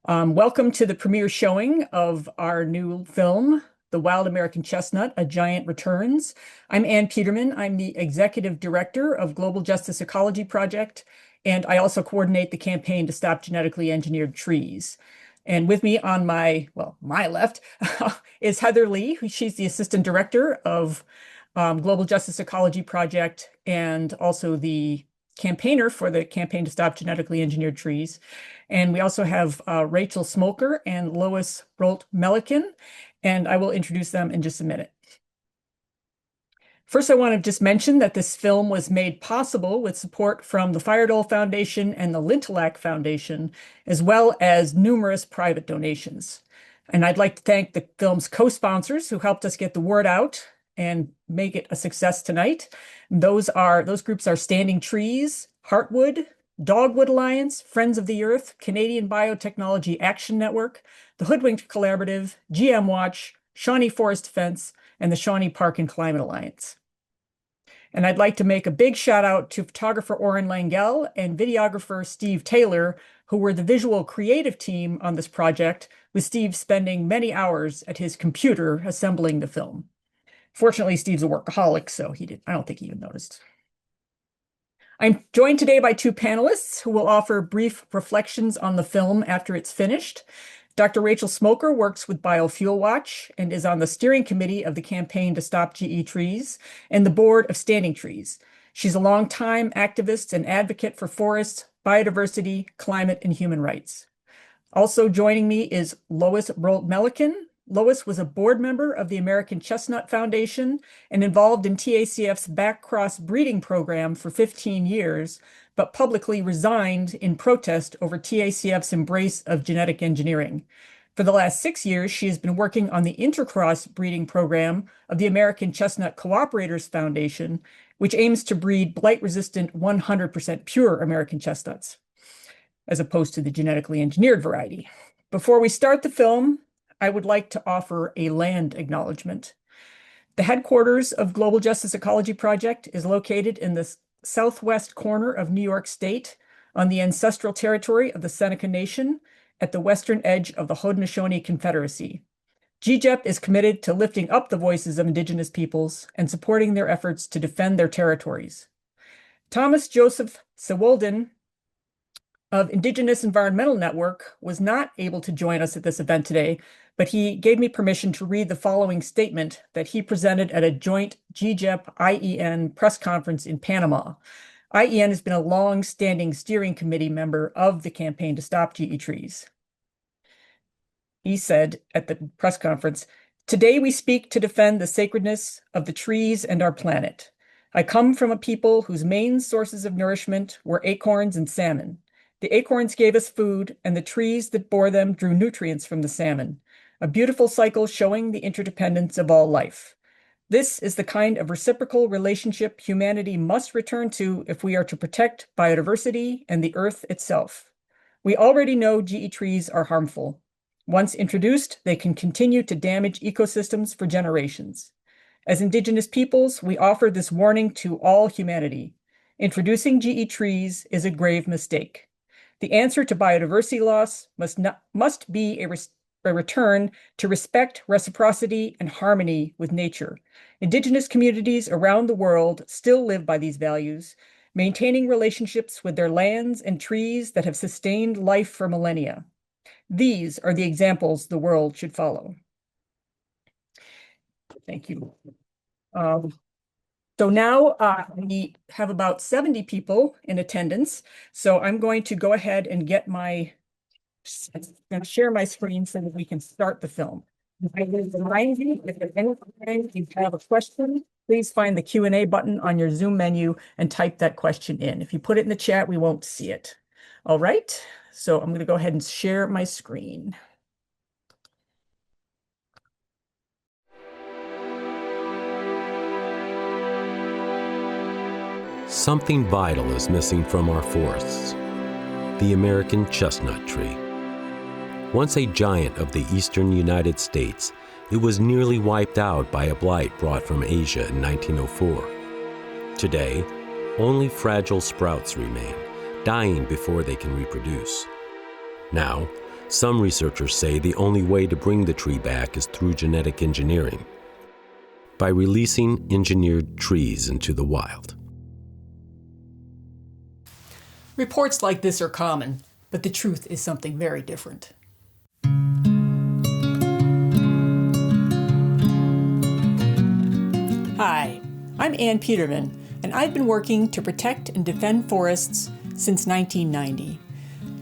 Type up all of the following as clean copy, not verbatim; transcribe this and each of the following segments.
Welcome to the premiere showing of our new film, The Wild American Chestnut, A Giant Returns. I'm Anne Petermann. I'm the Executive Director of Global Justice Ecology Project, and I also coordinate the campaign to stop genetically engineered trees. And with me on my left is Heather Lee. She's the Assistant Director of Global Justice Ecology Project and also the campaigner for the campaign to stop genetically engineered trees. And we also have Rachel Smolker and Lois Brolt-Melican, and I will introduce them in just a minute. First, I want to just mention that this film was made possible with support from the Fire-Dole Foundation and the Lintillac Foundation, as well as numerous private donations. And I'd like to thank the film's co-sponsors who helped us get the word out and make it a success tonight. Those groups are Standing Trees, Heartwood, Dogwood Alliance, Friends of the Earth, Canadian Biotechnology Action Network, the Hoodwinked Collaborative, GM Watch, Shawnee Forest Defense, and the Shawnee Park and Climate Alliance. And I'd like to make a big shout out to photographer Oren Langell and videographer Steve Taylor, who were the visual creative team on this project, with Steve spending many hours at his computer assembling the film. Fortunately, Steve's a workaholic, so I don't think he even noticed. I'm joined today by two panelists who will offer brief reflections on the film after it's finished. Dr. Rachel Smolker works with Biofuel Watch and is on the steering committee of the campaign to stop GE trees and the board of Standing Trees. She's a longtime activist and advocate for forests, biodiversity, climate, and human rights. Also joining me is Lois Brolt-Melican. Lois was a board member of the American Chestnut Foundation and involved in TACF's back-cross breeding program for 15 years, but publicly resigned in protest over TACF's embrace of genetic engineering. For the last 6 years, she has been working on the intercross breeding program of the American Chestnut Cooperators Foundation, which aims to breed blight-resistant 100% pure American chestnuts, as opposed to the genetically engineered variety. Before we start the film, I would like to offer a land acknowledgement. The headquarters of Global Justice Ecology Project is located in the southwest corner of New York State on the ancestral territory of the Seneca Nation at the western edge of the Haudenosaunee Confederacy. GJEP is committed to lifting up the voices of Indigenous peoples and supporting their efforts to defend their territories. Thomas Joseph Sewolden of Indigenous Environmental Network was not able to join us at this event today, but he gave me permission to read the following statement that he presented at a joint GJEP-IEN press conference in Panama. IEN has been a long-standing steering committee member of the campaign to stop GE trees. He said at the press conference, "Today we speak to defend the sacredness of the trees and our planet. I come from a people whose main sources of nourishment were acorns and salmon. The acorns gave us food, and the trees that bore them drew nutrients from the salmon, a beautiful cycle showing the interdependence of all life. This is the kind of reciprocal relationship humanity must return to if we are to protect biodiversity and the earth itself. We already know GE trees are harmful. Once introduced, they can continue to damage ecosystems for generations. As Indigenous peoples, we offer this warning to all humanity. Introducing GE trees is a grave mistake. The answer to biodiversity loss must be a return to respect, reciprocity, and harmony with nature. Indigenous communities around the world still live by these values, maintaining relationships with their lands and trees that have sustained life for millennia. These are the examples the world should follow." Thank you. So now we have about 70 people in attendance. So I'm going to go ahead and share my screen so that we can start the film. I will remind you, if at any time you have a question, please find the Q&A button on your Zoom menu and type that question in. If you put it in the chat, we won't see it. All right, so I'm going to go ahead and share my screen. Something vital is missing from our forests: the American chestnut tree. Once a giant of the eastern United States, it was nearly wiped out by a blight brought from Asia in 1904. Today, only fragile sprouts remain, dying before they can reproduce. Now, Some researchers say the only way to bring the tree back is through genetic engineering, by releasing engineered trees into the wild. Reports like this are common, but the truth is something very different. Hi, I'm Anne Petermann, and I've been working to protect and defend forests since 1990.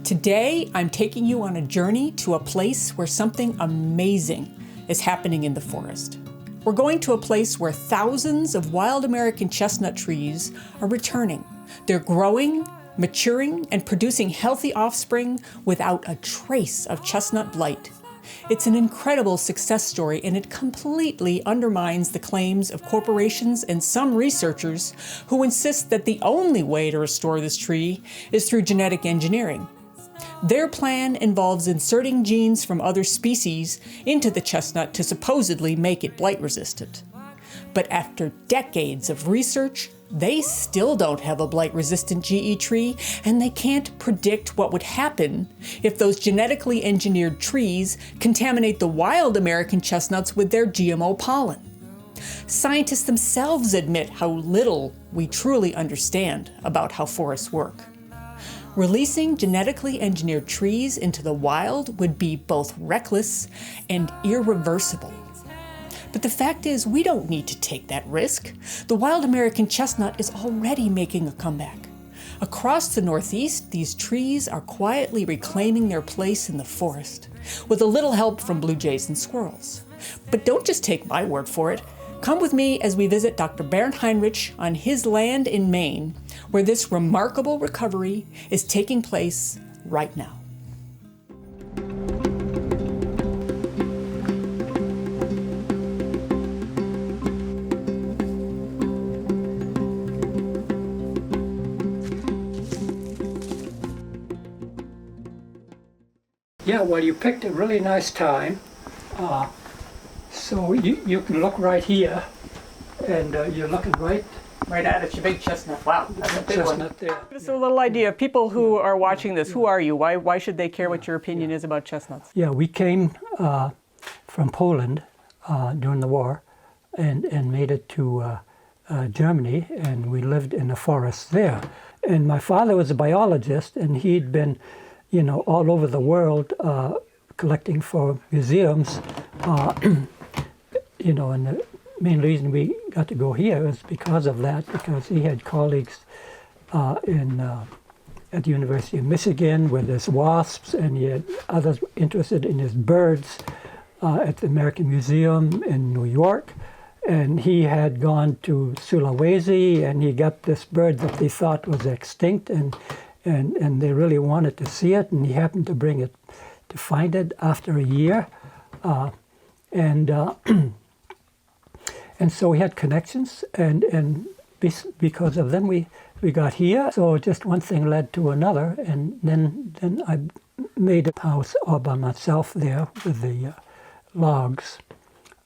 Today, I'm taking you on a journey to a place where something amazing is happening in the forest. We're going to a place where thousands of wild American chestnut trees are returning. They're growing, maturing, and producing healthy offspring without a trace of chestnut blight. It's an incredible success story, and it completely undermines the claims of corporations and some researchers who insist that the only way to restore this tree is through genetic engineering. Their plan involves inserting genes from other species into the chestnut to supposedly make it blight resistant. But after decades of research, they still don't have a blight-resistant GE tree, and they can't predict what would happen if those genetically engineered trees contaminate the wild American chestnuts with their GMO pollen. Scientists themselves admit how little we truly understand about how forests work. Releasing genetically engineered trees into the wild would be both reckless and irreversible. But the fact is, we don't need to take that risk. The wild American chestnut is already making a comeback. Across the Northeast, these trees are quietly reclaiming their place in the forest, with a little help from blue jays and squirrels. But don't just take my word for it. Come with me as we visit Dr. Bernd Heinrich on his land in Maine, where this remarkable recovery is taking place right now. Yeah, well, you picked a really nice time. So you can look right here, and you're looking right at it, your big chestnut. Wow, that's a big chestnut there. Give us a little idea. People who are watching this, who are you? Why should they care what your opinion is about chestnuts? Yeah, we came from Poland during the war and made it to Germany, and we lived in the forest there. And my father was a biologist, and he'd been, all over the world collecting for museums. And the main reason we got to go here is because of that, because he had colleagues at the University of Michigan with his wasps, and he had others interested in his birds at the American Museum in New York. And he had gone to Sulawesi, and he got this bird that they thought was extinct, and they really wanted to see it, and he happened to find it after a year. And so we had connections, and because of them we got here. So just one thing led to another, and then I made a house all by myself there with the logs.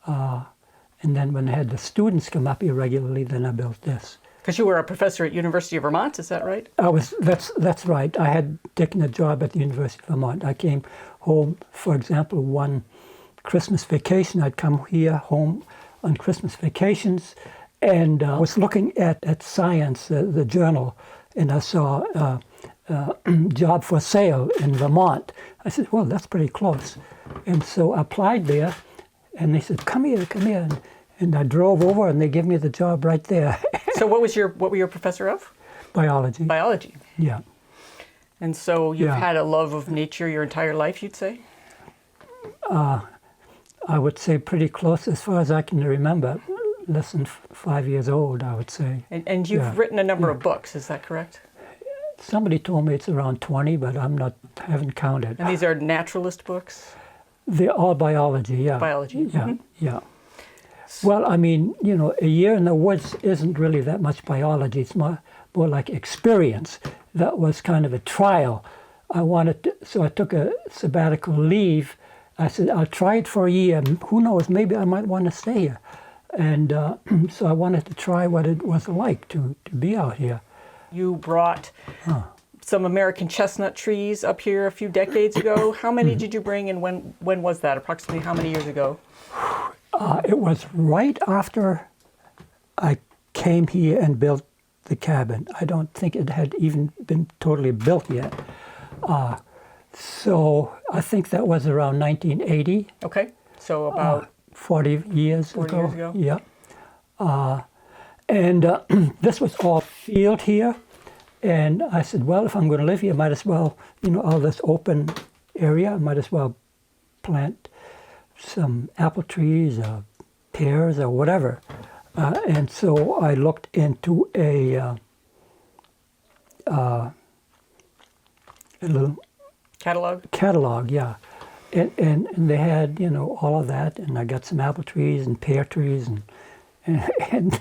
And then when I had the students come up here regularly, then I built this. Because you were a professor at University of Vermont, is that right? That's right. I had taken a job at the University of Vermont. I came home, for example, one Christmas vacation. I'd come home on Christmas vacations, and I was looking at Science, the journal, and I saw job for sale in Vermont. I said, well, that's pretty close. And so I applied there, and they said, come here. And I drove over, and they gave me the job right there. So what were you a professor of? Biology. Biology. Yeah. And so you've had a love of nature your entire life, you'd say? I would say pretty close as far as I can remember. Less than 5 years old, I would say. And you've written a number of books, is that correct? Somebody told me it's around 20, but haven't counted. And these are naturalist books? They're all biology, yeah. Biology. Yeah, mm-hmm. Yeah. Well, I mean, a year in the woods isn't really that much biology. It's more like experience. That was kind of a trial. So I took a sabbatical leave. I said, I'll try it for a year. Who knows, maybe I might want to stay here. And so I wanted to try what it was like to be out here. You brought some American chestnut trees up here a few decades ago. How many did you bring, and when was that? Approximately how many years ago? It was right after I came here and built the cabin. I don't think it had even been totally built yet. So I think that was around 1980. Okay, so about 40 years 40 ago. years ago. Yeah. And this was all field here. And I said, well, if I'm going to live here, I might as well, all this open area, I might as well plant some apple trees or pears or whatever. And so I looked into a little catalog, yeah. And they had, all of that. And I got some apple trees and pear trees and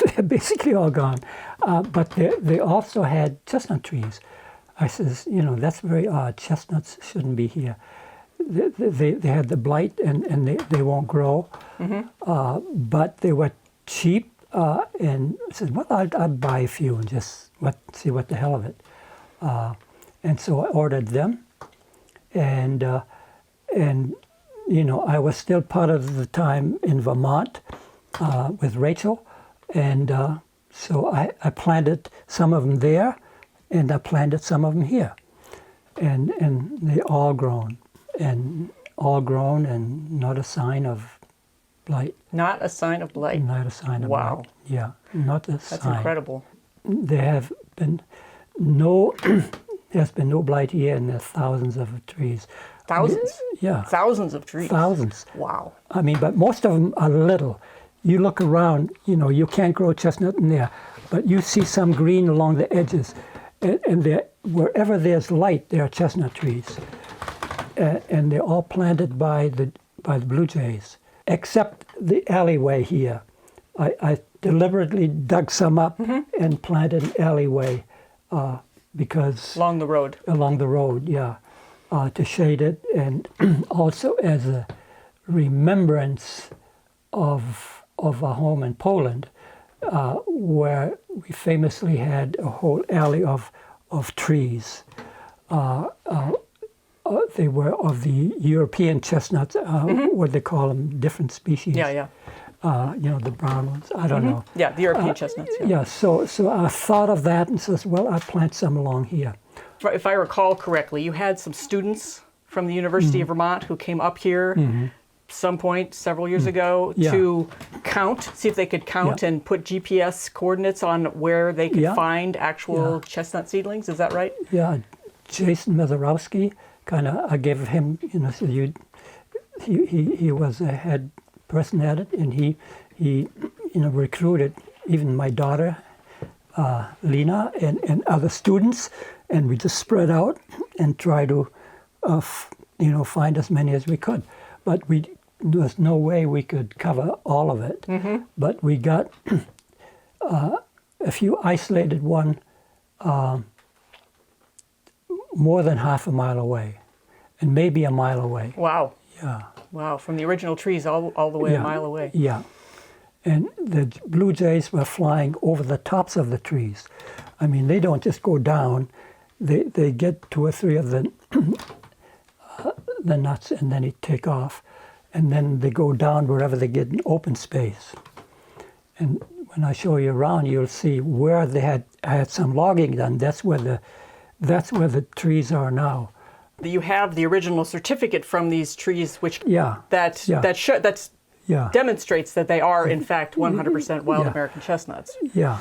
they're basically all gone. But they also had chestnut trees. I says, that's very odd. Chestnuts shouldn't be here. They had the blight and they won't grow. But they were cheap. And I said, well, I'd buy a few and just see what the hell of it. And so I ordered them. And I was still part of the time in Vermont. With Rachel, and so I planted some of them there, and I planted some of them here, and they all grown, and not a sign of blight. Not a sign of blight. Not a sign of wow. blight. Yeah, not a sign. That's incredible. There have been no, there's been no blight here, and there's thousands of trees. Thousands? Yeah. Thousands of trees. Thousands. Wow. I mean, but most of them are little. You look around, you can't grow chestnut in there, but you see some green along the edges, and wherever there's light, there are chestnut trees, and they're all planted by the blue jays, except the alleyway here. I deliberately dug some up and planted an alleyway because along the road, yeah, to shade it, and also as a remembrance of a home in Poland, where we famously had a whole alley of trees. They were of the European chestnuts, what they call them, different species. Yeah. The brown ones. I don't know. Yeah, the European chestnuts. Yeah. So I thought of that and says, well, I'll plant some along here. If I recall correctly, you had some students from the University of Vermont who came up here some point several years ago to see if they could count and put GPS coordinates on where they could find actual chestnut seedlings. Is that right? Yeah, Jason Mazurowski, I gave him, so he was a head person at it, and he recruited even my daughter, Lena, and other students, and we just spread out and try to, find as many as we could. But there was no way we could cover all of it. But we got a few isolated one more than half a mile away, and maybe a mile away. Wow. Yeah. Wow, from the original trees all the way a mile away. Yeah. And the blue jays were flying over the tops of the trees. I mean, they don't just go down. They get 2 or 3 of the nuts, and then they take off. And then they go down wherever they get an open space. And when I show you around, you'll see where they had some logging done. That's where the trees are now. You have the original certificate from these trees, which demonstrates that they are in fact 100% wild American chestnuts. Yeah.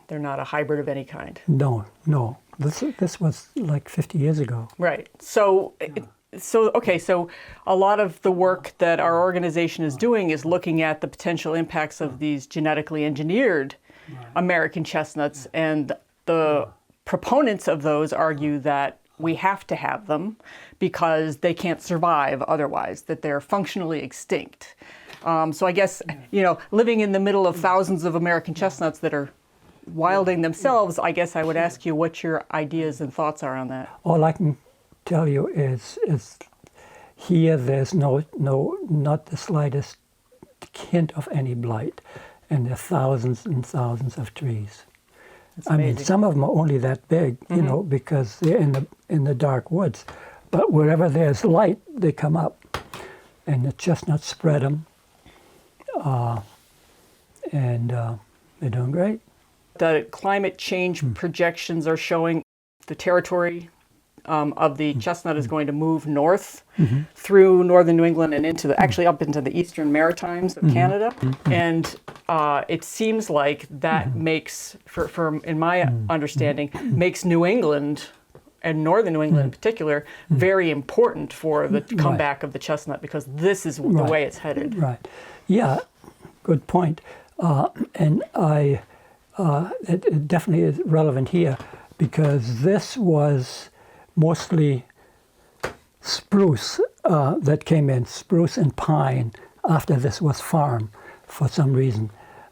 They're not a hybrid of any kind. No. This was like 50 years ago. Right. So a lot of the work that our organization is doing is looking at the potential impacts of these genetically engineered American chestnuts, and the proponents of those argue that we have to have them because they can't survive otherwise, that they're functionally extinct. So I guess, living in the middle of thousands of American chestnuts that are wilding themselves, I guess I would ask you what your ideas and thoughts are on that. All I can tell you is here there's not the slightest hint of any blight, and there are thousands and thousands of trees. I mean, some of them are only that big, you know, because they're in the dark woods. But wherever there's light, they come up, and the chestnuts spread them, and they're doing great. The climate change projections are showing the territory of the chestnut is going to move north through northern New England and actually up into the eastern Maritimes of Canada. And it seems like that makes, in my understanding, makes New England and northern New England in particular very important for the comeback of the chestnut, because this is the way it's headed. Right. Yeah, good point. And it definitely is relevant here, because this was mostly spruce that came in, spruce and pine, after this was farmed for some reason.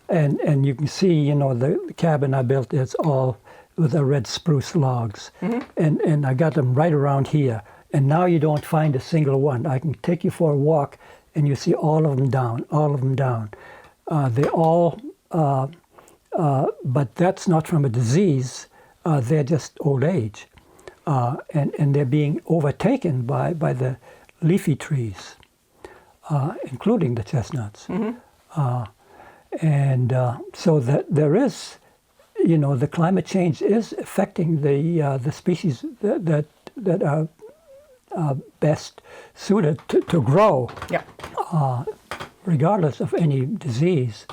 And you can see, you know, the cabin I built, it's all with the red spruce logs. And I got them right around here. And now you don't find a single one. I can take you for a walk and you see all of them down, all of them down. They all, but that's not from a disease. They're just old age. And they're being overtaken by the leafy trees, including the chestnuts. So that there is, you know, the climate change is affecting the species that are best suited to grow, regardless of any disease.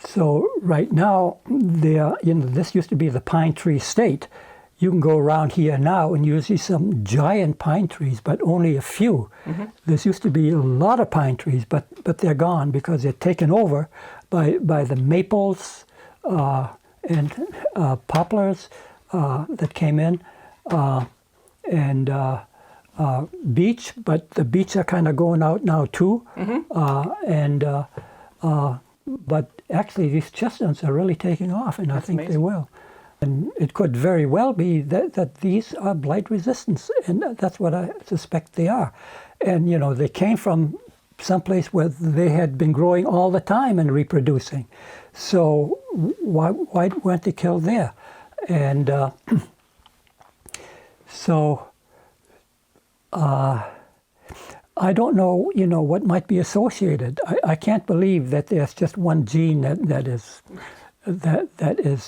So right now, this used to be the pine tree state. You can go around here now and you see some giant pine trees, but only a few. There used to be a lot of pine trees, but they're gone because they're taken over by the maples and poplars that came in, and beech, but the beech are kind of going out now too. But actually, these chestnuts are really taking off, and I think they will. And it could very well be that these are blight resistant, and that's what I suspect they are. And, you know, they came from someplace where they had been growing all the time and reproducing. So why weren't they killed there? And I don't know, you know, what might be associated. I can't believe that there's just one gene that is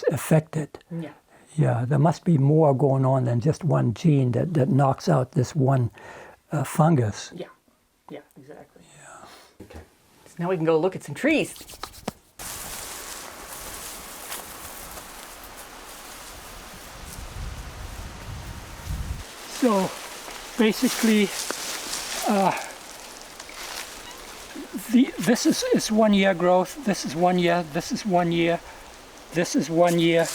affected. Yeah, there must be more going on than just one gene that knocks out this one fungus. Yeah, exactly. Yeah. Okay. So now we can go look at some trees. So basically, this is 1 year growth, this is 1 year, this is 1 year, this is 1 year.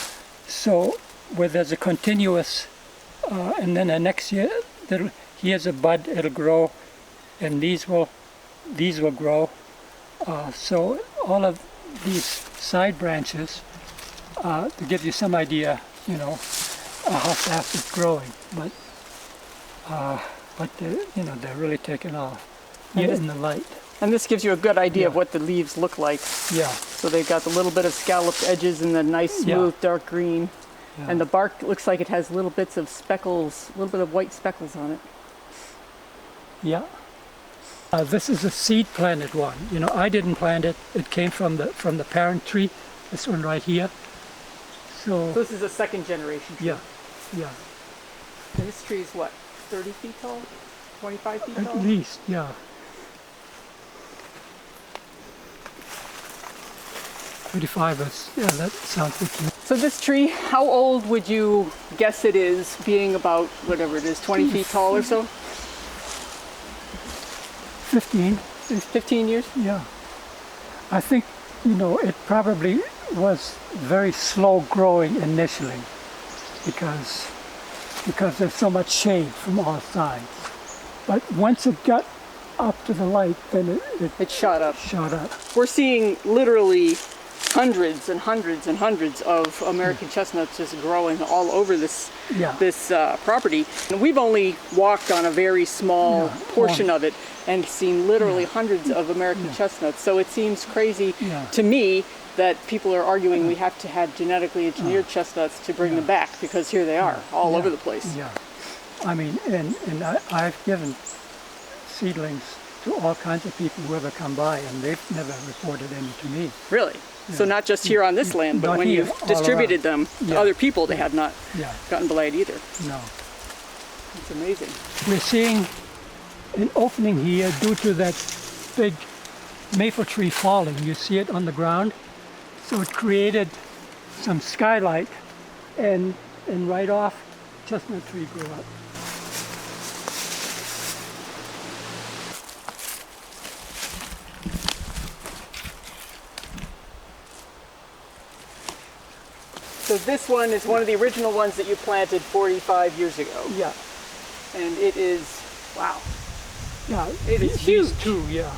So where there's a continuous, and then the next year, here's a bud, it'll grow, and these will grow. So all of these side branches, to give you some idea, you know, how fast it's growing. But you know, they're really taking off here in the light. And this gives you a good idea of what the leaves look like. Yeah. So they've got the little bit of scalloped edges and the nice, smooth, dark green. Yeah. And the bark looks like it has little bits of speckles, a little bit of white speckles on it. Yeah. This is a seed planted one. You know, I didn't plant it. It came from the parent tree. This one right here. So this is a second generation tree. Yeah. And this tree is what, 30 feet tall? 25 feet tall? At least, yeah. 35 is, yeah, that sounds good to me. So this tree, how old would you guess it is, being about, whatever it is, 20 feet tall or so? 15. 15 years? Yeah. I think, you know, it probably was very slow growing initially because there's so much shade from all sides. But once it got up to the light, then it shot up. We're seeing literally hundreds and hundreds and hundreds of American chestnuts just growing all over this property. And we've only walked on a very small portion of it and seen literally hundreds of American chestnuts. So it seems crazy to me that people are arguing we have to have genetically engineered chestnuts to bring them back, because here they are, all over the place. Yeah. I mean, and I've given seedlings to all kinds of people who ever come by, and they've never reported any to me. Really? So not just here on this land, but Not when here, you've all distributed around. them to other people, they have not Yeah. gotten blight either. No. It's amazing. We're seeing an opening here due to that big maple tree falling. You see it on the ground. So it created some skylight, and right off, chestnut tree grew up. So this one is one of the original ones that you planted 45 years ago. Yeah. And it is, wow, Yeah. It is these huge. two, yeah.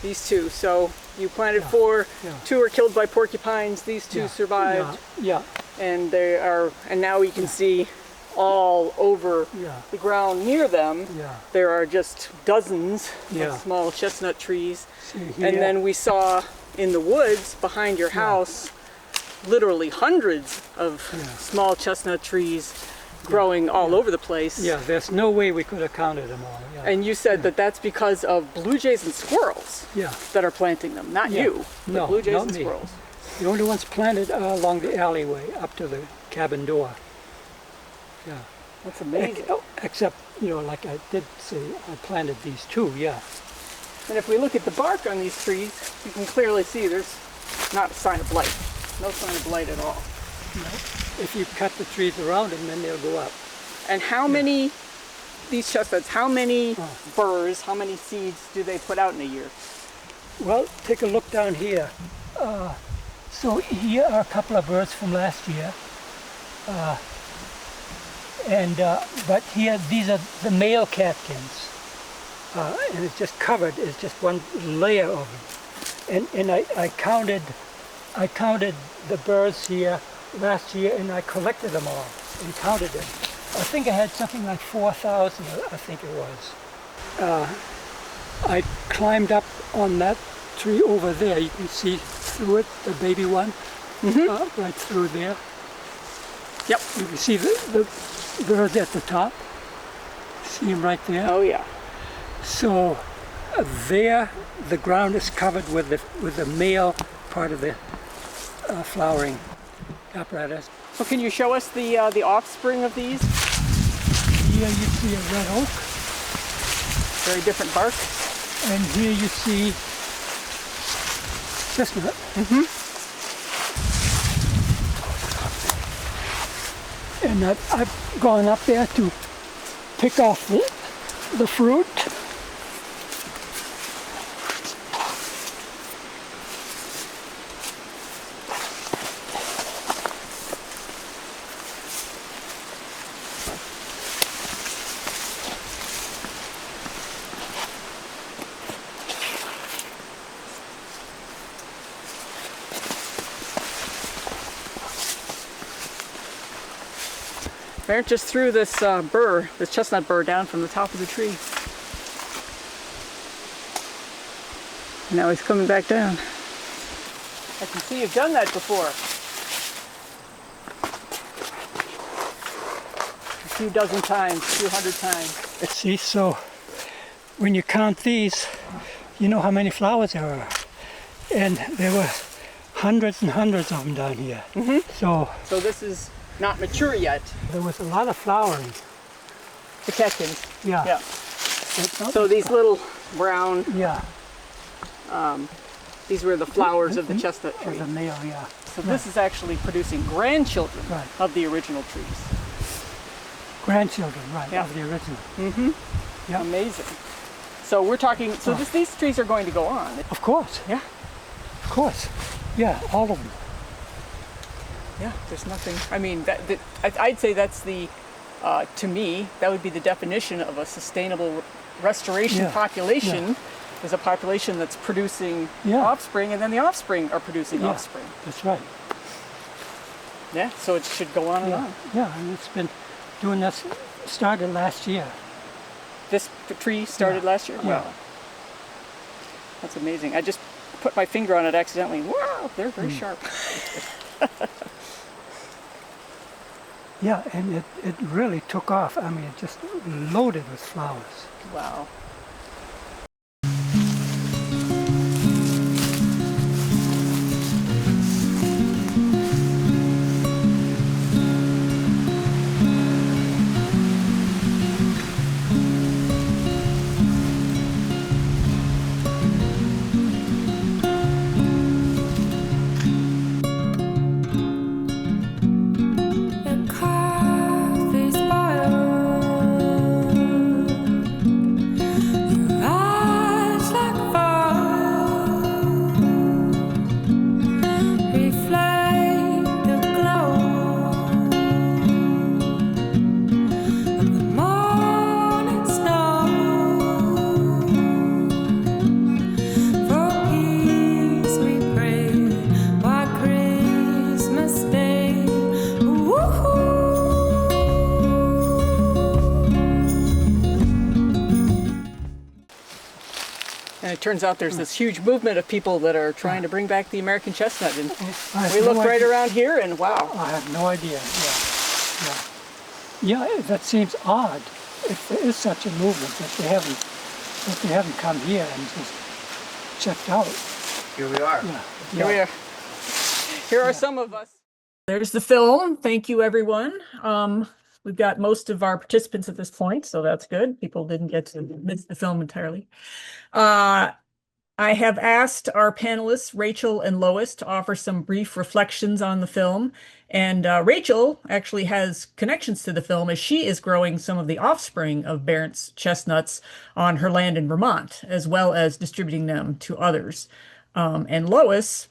these two. So you planted Yeah. 4, Yeah. 2 were killed by porcupines, these 2 Yeah. survived. Yeah. And they are, and now you can see all over Yeah. the ground near them. Yeah. There are just dozens Yeah. of small chestnut trees. See here. And then we saw in the woods behind your house literally hundreds of small chestnut trees growing all over the place. Yeah, there's no way we could have counted them all. Yeah. And you said that that's because of blue jays and squirrels Yeah. that are planting them, not Yeah. you, but No, blue jays not and me. squirrels. The only ones planted are along the alleyway up to the cabin door. Yeah. That's amazing. Except, like I did say, I planted these 2, yeah. And if we look at the bark on these trees, you can clearly see there's not a sign of blight. No sign of blight at all. If you cut the trees around them, then they'll go up. And how many, these chestnuts, how many burrs, how many seeds do they put out in a year? Well, take a look down here. So here are a couple of birds from last year. But here, these are the male catkins. And it's just covered, it's just one layer of them. And I counted the birds here last year, and I collected them all and counted them. I think I had something like 4,000, I think it was. I climbed up on that tree over there. You can see through it, the baby one, right through there. Yep. You can see the birds at the top. See them right there? Oh yeah. So there, the ground is covered with the male part of the flowering apparatus. So can you show us the offspring of these? Here you see a red oak, Very different bark. and here you see chestnut. And I've gone up there to pick off the fruit. Bernd just threw this this chestnut burr down from the top of the tree. Now he's coming back down. I can see you've done that before. A few dozen times, a few hundred times. See, so when you count these, you know how many flowers there are. And there were hundreds and hundreds of them down here. So So this is not mature yet. there was a lot of flowering. The catkins. Yeah. Yeah. It's not- So these little brown, yeah, these were the flowers of the chestnut for tree. the male, yeah. So this is actually producing grandchildren Right. of the original trees. Grandchildren, right, Yeah. of the original. Yeah. Amazing. So we're talking, so these trees are going to go on. Of course, Yeah, of course. Yeah, all of them. yeah, there's nothing, I mean, I'd say that's the, to me, that would be the definition of a sustainable restoration Yeah, population, is a population that's producing Yeah. offspring, and then the offspring are producing Yeah. offspring. That's right. Yeah, so it should go on and Yeah, on. yeah, and it's been doing this, started last year. This tree started Yeah. last year? Yeah. Wow. That's amazing. I just put my finger on it accidentally. Wow. wow, they're very sharp. Yeah, and it really took off. I mean, it just loaded with flowers. Wow. The coffee's boiled. Your eyes like fire reflect the glow of the morning snow. For peace we pray by Christmas Day. And it turns out there's this huge movement of people that are trying to bring back the American chestnut. And I have we no look right idea. around here and wow. I have no idea. Yeah, that seems odd. If there is such a movement that they haven't come here and just checked out. Here we are. Yeah, Here we are. Here are some of us. There's the film. Thank you, everyone. We've got most of our participants at this point, so that's good. People didn't get to miss the film entirely. I have asked our panelists, Rachel and Lois, to offer some brief reflections on the film. And Rachel actually has connections to the film as she is growing some of the offspring of Berndt chestnuts on her land in Vermont, as well as distributing them to others. And Lois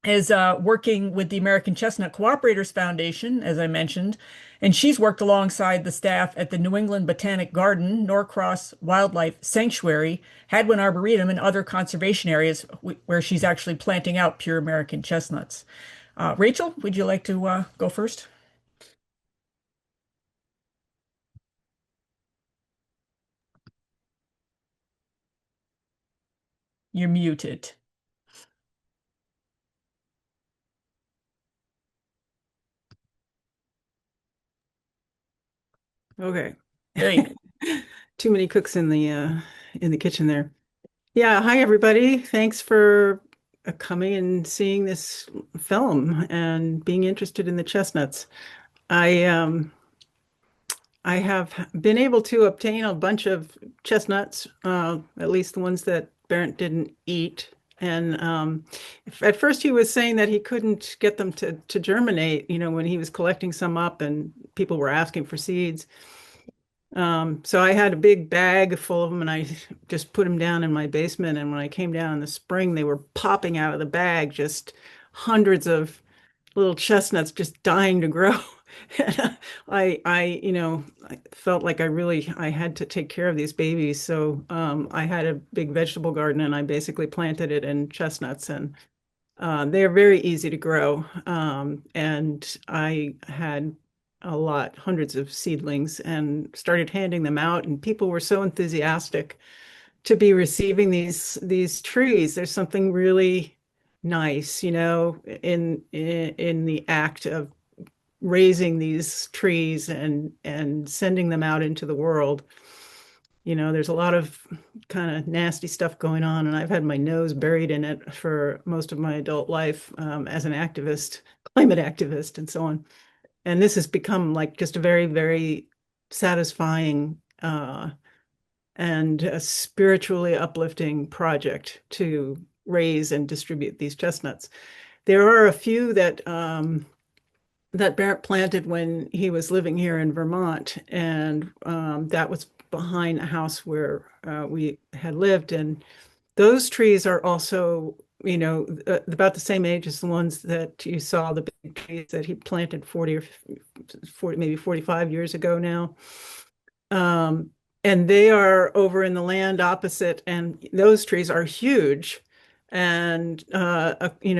is working with the American Chestnut Cooperators Foundation, as I mentioned, and she's worked alongside the staff at the New England Botanic Garden, Norcross Wildlife Sanctuary, Hadwin Arboretum, and other conservation areas where she's actually planting out pure American chestnuts. Rachel, would you like to go first? You're muted. Okay. There you go. Too many cooks in the kitchen there. Yeah, hi everybody. Thanks for coming and seeing this film and being interested in the chestnuts. I have been able to obtain a bunch of chestnuts, at least the ones that Bernd didn't eat. And at first he was saying that he couldn't get them to germinate, when he was collecting some up and people were asking for seeds. So I had a big bag full of them and I just put them down in my basement. And when I came down in the spring, they were popping out of the bag, just hundreds of little chestnuts just dying to grow. And I felt like I had to take care of these babies. So I had a big vegetable garden and I basically planted it in chestnuts and they are very easy to grow. And I had hundreds of seedlings and started handing them out and people were so enthusiastic to be receiving these trees. There's something really nice, in the act of raising these trees and sending them out into the world. There's a lot of kind of nasty stuff going on, and I've had my nose buried in it for most of my adult life as an activist, climate activist, and so on. And this has become like just a very, very satisfying and a spiritually uplifting project to raise and distribute these chestnuts. There are a few that Bernd planted when he was living here in Vermont, and that was behind a house where we had lived. And those trees are also, about the same age as the ones that you saw, the big trees that he planted 40 or 40, maybe 45 years ago now. And they are over in the land opposite, and those trees are huge and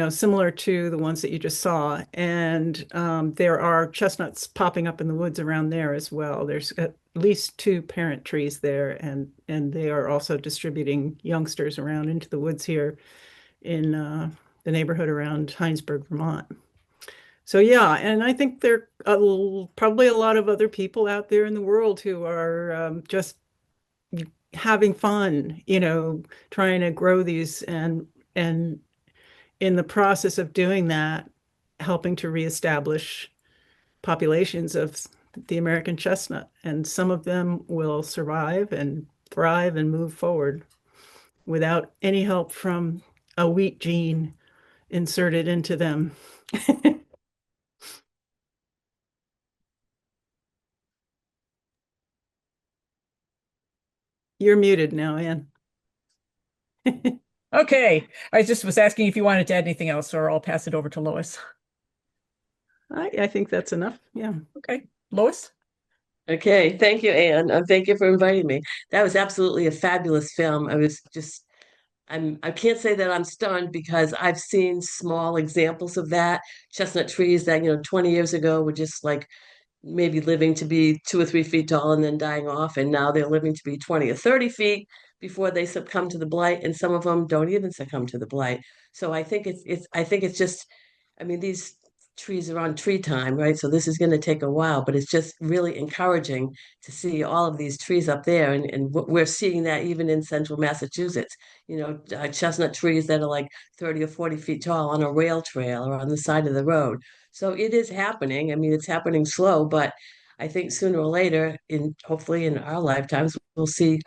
similar to the ones that you just saw. And there are chestnuts popping up in the woods around there as well. There's at least 2 parent trees there, and they are also distributing youngsters around into the woods here in the neighborhood around Heinsberg, Vermont. So yeah, and I think there are probably a lot of other people out there in the world who are just having fun, trying to grow these and in the process of doing that, helping to reestablish populations of the American chestnut. And some of them will survive and thrive and move forward without any help from a wheat gene inserted into them. You're muted now, Anne. Okay, I just was asking if you wanted to add anything else, or I'll pass it over to Lois. I think that's enough. Yeah. Okay, Lois? Okay, thank you, Anne. Thank you for inviting me. That was absolutely a fabulous film. I can't say that I'm stunned because I've seen small examples of that. Chestnut trees that, 20 years ago were just like maybe living to be 2 or 3 feet tall and then dying off, and now they're living to be 20 or 30 feet before they succumb to the blight, and some of them don't even succumb to the blight. So I think it's just, I mean, these trees are on tree time, right? So this is going to take a while, but it's just really encouraging to see all of these trees up there, and we're seeing that even in central Massachusetts. Chestnut trees that are like 30 or 40 feet tall on a rail trail or on the side of the road. So it is happening. I mean, it's happening slow, but I think sooner or later, in hopefully in our lifetimes, we'll see,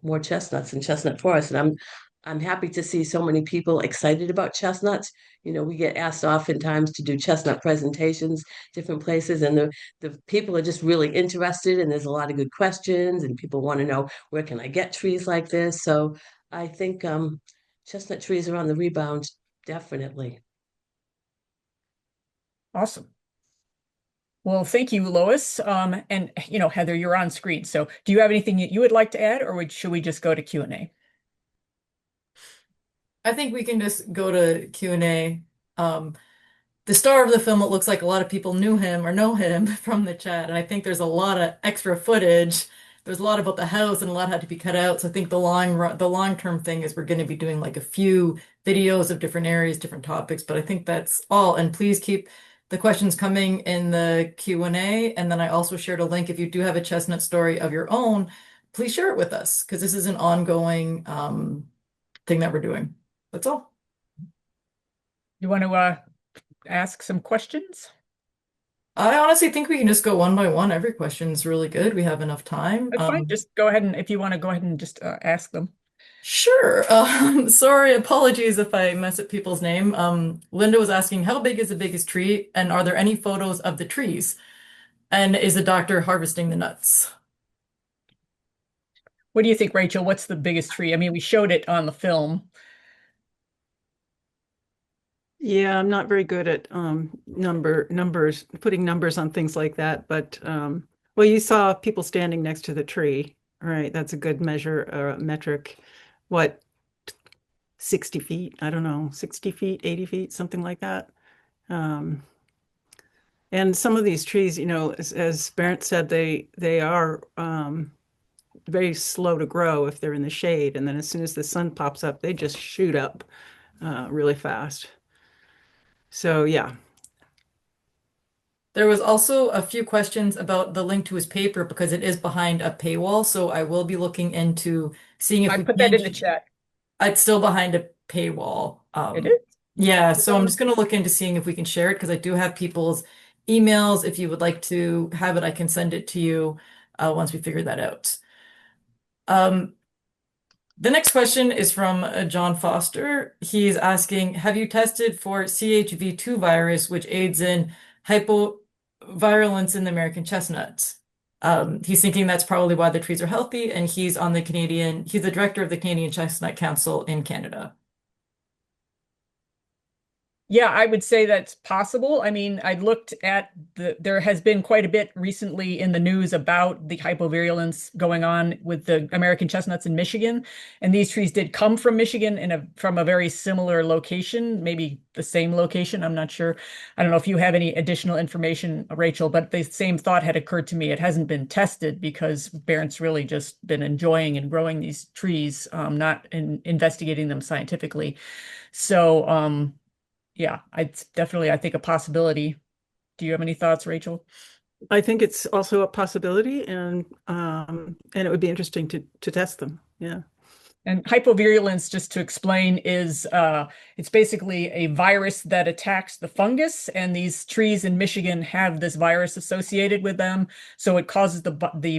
more chestnuts and chestnut forests. And I'm happy to see so many people excited about chestnuts. We get asked oftentimes to do chestnut presentations, different places, and the people are just really interested, and there's a lot of good questions, and people want to know, where can I get trees like this? So I think chestnut trees are on the rebound, definitely. Awesome. Well, thank you, Lois. And Heather, you're on screen. So do you have anything that you would like to add, or should we just go to Q&A? I think we can just go to Q&A. The star of the film, it looks like a lot of people knew him or know him from the chat, and I think there's a lot of extra footage. There's a lot about the house, and a lot had to be cut out. So I think the long-term thing is we're going to be doing like a few videos of different areas, different topics. But I think that's all. And please keep the questions coming in the Q&A. And then I also shared a link. If you do have a chestnut story of your own, please share it with us, because this is an ongoing thing that we're doing. That's all. You want to ask some questions? I honestly think we can just go one by one. Every question is really good. We have enough time. That's fine. Just go ahead, and if you want to go ahead and just ask them. Sure. Sorry, apologies if I mess up people's name. Linda was asking, how big is the biggest tree? And are there any photos of the trees? And is the doctor harvesting the nuts? What do you think, Rachel? What's the biggest tree? I mean, we showed it on the film. Yeah, I'm not very good at numbers, putting numbers on things like that. But well, you saw people standing next to the tree, right? That's a good measure or metric. What, 60 feet? I don't know, 60 feet, 80 feet, something like that. And some of these trees, as Bernd said, they are very slow to grow if they're in the shade, and then as soon as the sun pops up, they just shoot up really fast. So yeah. There was also a few questions about the link to his paper because it is behind a paywall. So I will be looking into seeing if I we put can. that in the chat. It's still behind a paywall. It is? Yeah, so I'm just going to look into seeing if we can share it because I do have people's emails. If you would like to have it, I can send it to you once we figure that out. The next question is from John Foster. He's asking, have you tested for CHV2 virus, which aids in hypovirulence in the American chestnuts? He's thinking that's probably why the trees are healthy, and he's the director of the Canadian Chestnut Council in Canada. Yeah, I would say that's possible. I mean, I looked at there has been quite a bit recently in the news about the hypovirulence going on with the American chestnuts in Michigan. And these trees did come from Michigan from a very similar location, maybe the same location. I'm not sure. I don't know if you have any additional information, Rachel, but the same thought had occurred to me. It hasn't been tested because Bernd's really just been enjoying and growing these trees, not investigating them scientifically. So, yeah, it's definitely, I think, a possibility. Do you have any thoughts, Rachel? I think it's also a possibility, and it would be interesting to test them. Yeah. And hypovirulence, just to explain, is it's basically a virus that attacks the fungus, and these trees in Michigan have this virus associated with them, so it causes the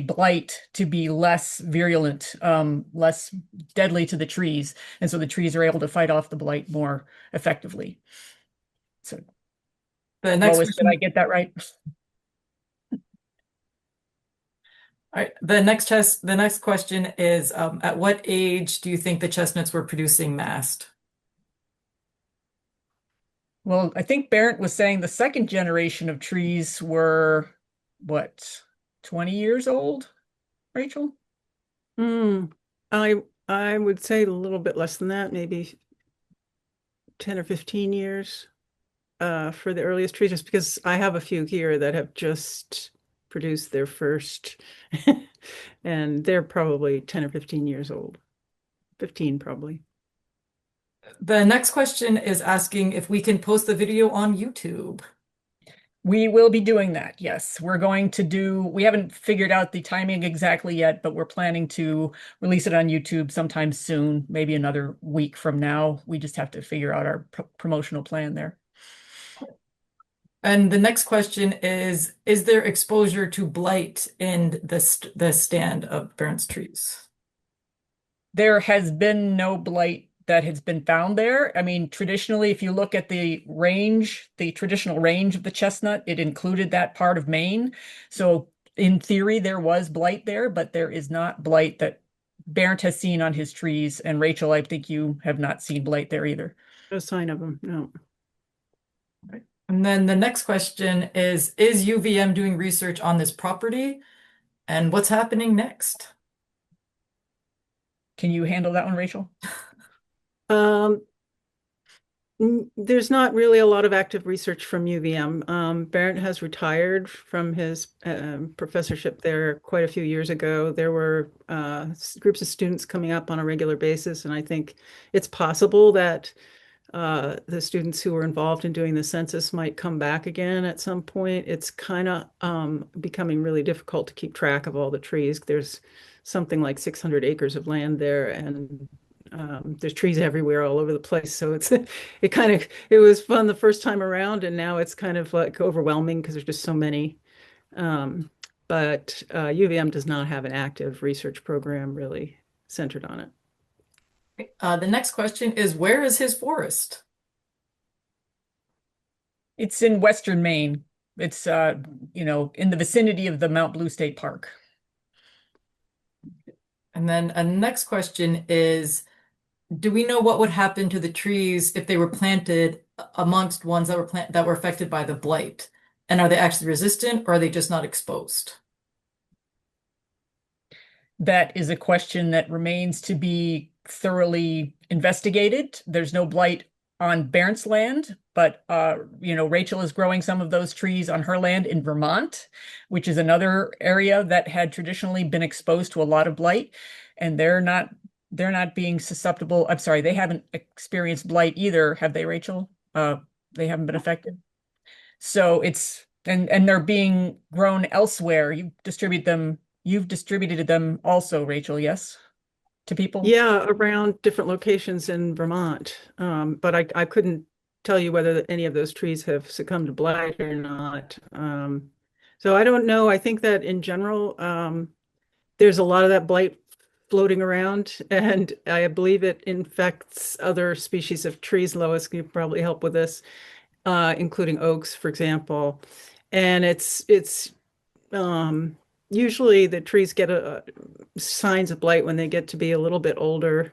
blight to be less virulent, less deadly to the trees, and so the trees are able to fight off the blight more effectively. So, The next Lois, did I question, get that right? all right, the next question is, at what age do you think the chestnuts were producing mast? Well, I think Bernd was saying the second generation of trees were what, 20 years old, Rachel? Mm, I would say a little bit less than that, maybe 10 or 15 years for the earliest trees, just because I have a few here that have just produced their first, and they're probably 10 or 15 years old. 15 probably. The next question is asking if we can post the video on YouTube. We will be doing that. Yes, we haven't figured out the timing exactly yet, but we're planning to release it on YouTube sometime soon, maybe another week from now. We just have to figure out our promotional plan there. And the next question is there exposure to blight in the stand of Burns trees? There has been no blight that has been found there. I mean, traditionally, if you look at the range, the traditional range of the chestnut, it included that part of Maine. So in theory, there was blight there, but there is not blight that Bernd has seen on his trees. And Rachel, I think you have not seen blight there either. No sign of them, no. And then the next question is UVM doing research on this property? And what's happening next? Can you handle that one, Rachel? Um, There's not really a lot of active research from UVM. Barrett has retired from his professorship there quite a few years ago. There were groups of students coming up on a regular basis, and I think it's possible that the students who were involved in doing the census might come back again at some point. It's kind of becoming really difficult to keep track of all the trees. There's something like 600 acres of land there, and there's trees everywhere all over the place. So it was fun the first time around, and now it's kind of like overwhelming because there's just so many. But UVM does not have an active research program really centered on it. The next question is, where is his forest? It's in Western Maine. It's in the vicinity of the Mount Blue State Park. And then a next question is, do we know what would happen to the trees if they were planted amongst ones that were affected by the blight? And are they actually resistant, or are they just not exposed? That is a question that remains to be thoroughly investigated. There's no blight on Barents land, but Rachel is growing some of those trees on her land in Vermont, which is another area that had traditionally been exposed to a lot of blight, and they're not being susceptible. I'm sorry, they haven't experienced blight either, have they, Rachel? They haven't been affected. So and they're being being elsewhere. You've distributed them also, Rachel, yes, to people? Yeah, around different locations in Vermont. But I couldn't tell you whether any of those trees have succumbed to blight or not. So I don't know. I think that in general, there's a lot of that blight floating around, and I believe it infects other species of trees. Lois can probably help with this, including oaks, for example. And it's usually the trees get signs of blight when they get to be a little bit older.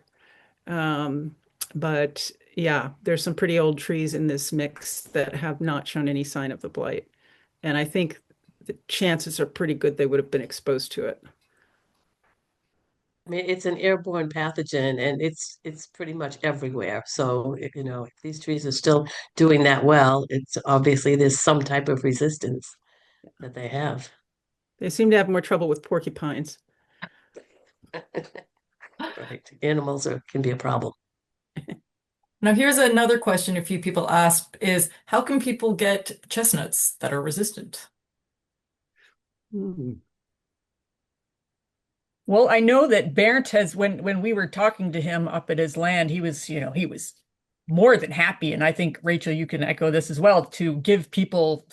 But yeah, there's some pretty old trees in this mix that have not shown any sign of the blight. And I think the chances are pretty good they would have been exposed to it. I mean, it's an airborne pathogen and it's pretty much everywhere. So, if these trees are still doing that well, it's obviously there's some type of resistance that they have. They seem to have more trouble with porcupines. Right. Animals can be a problem. Now, here's another question a few people asked is how can people get chestnuts that are resistant? Hmm. Well, I know that Bernd has, when we were talking to him up at his land, he was more than happy, and I think Rachel, you can echo this as well, to give people,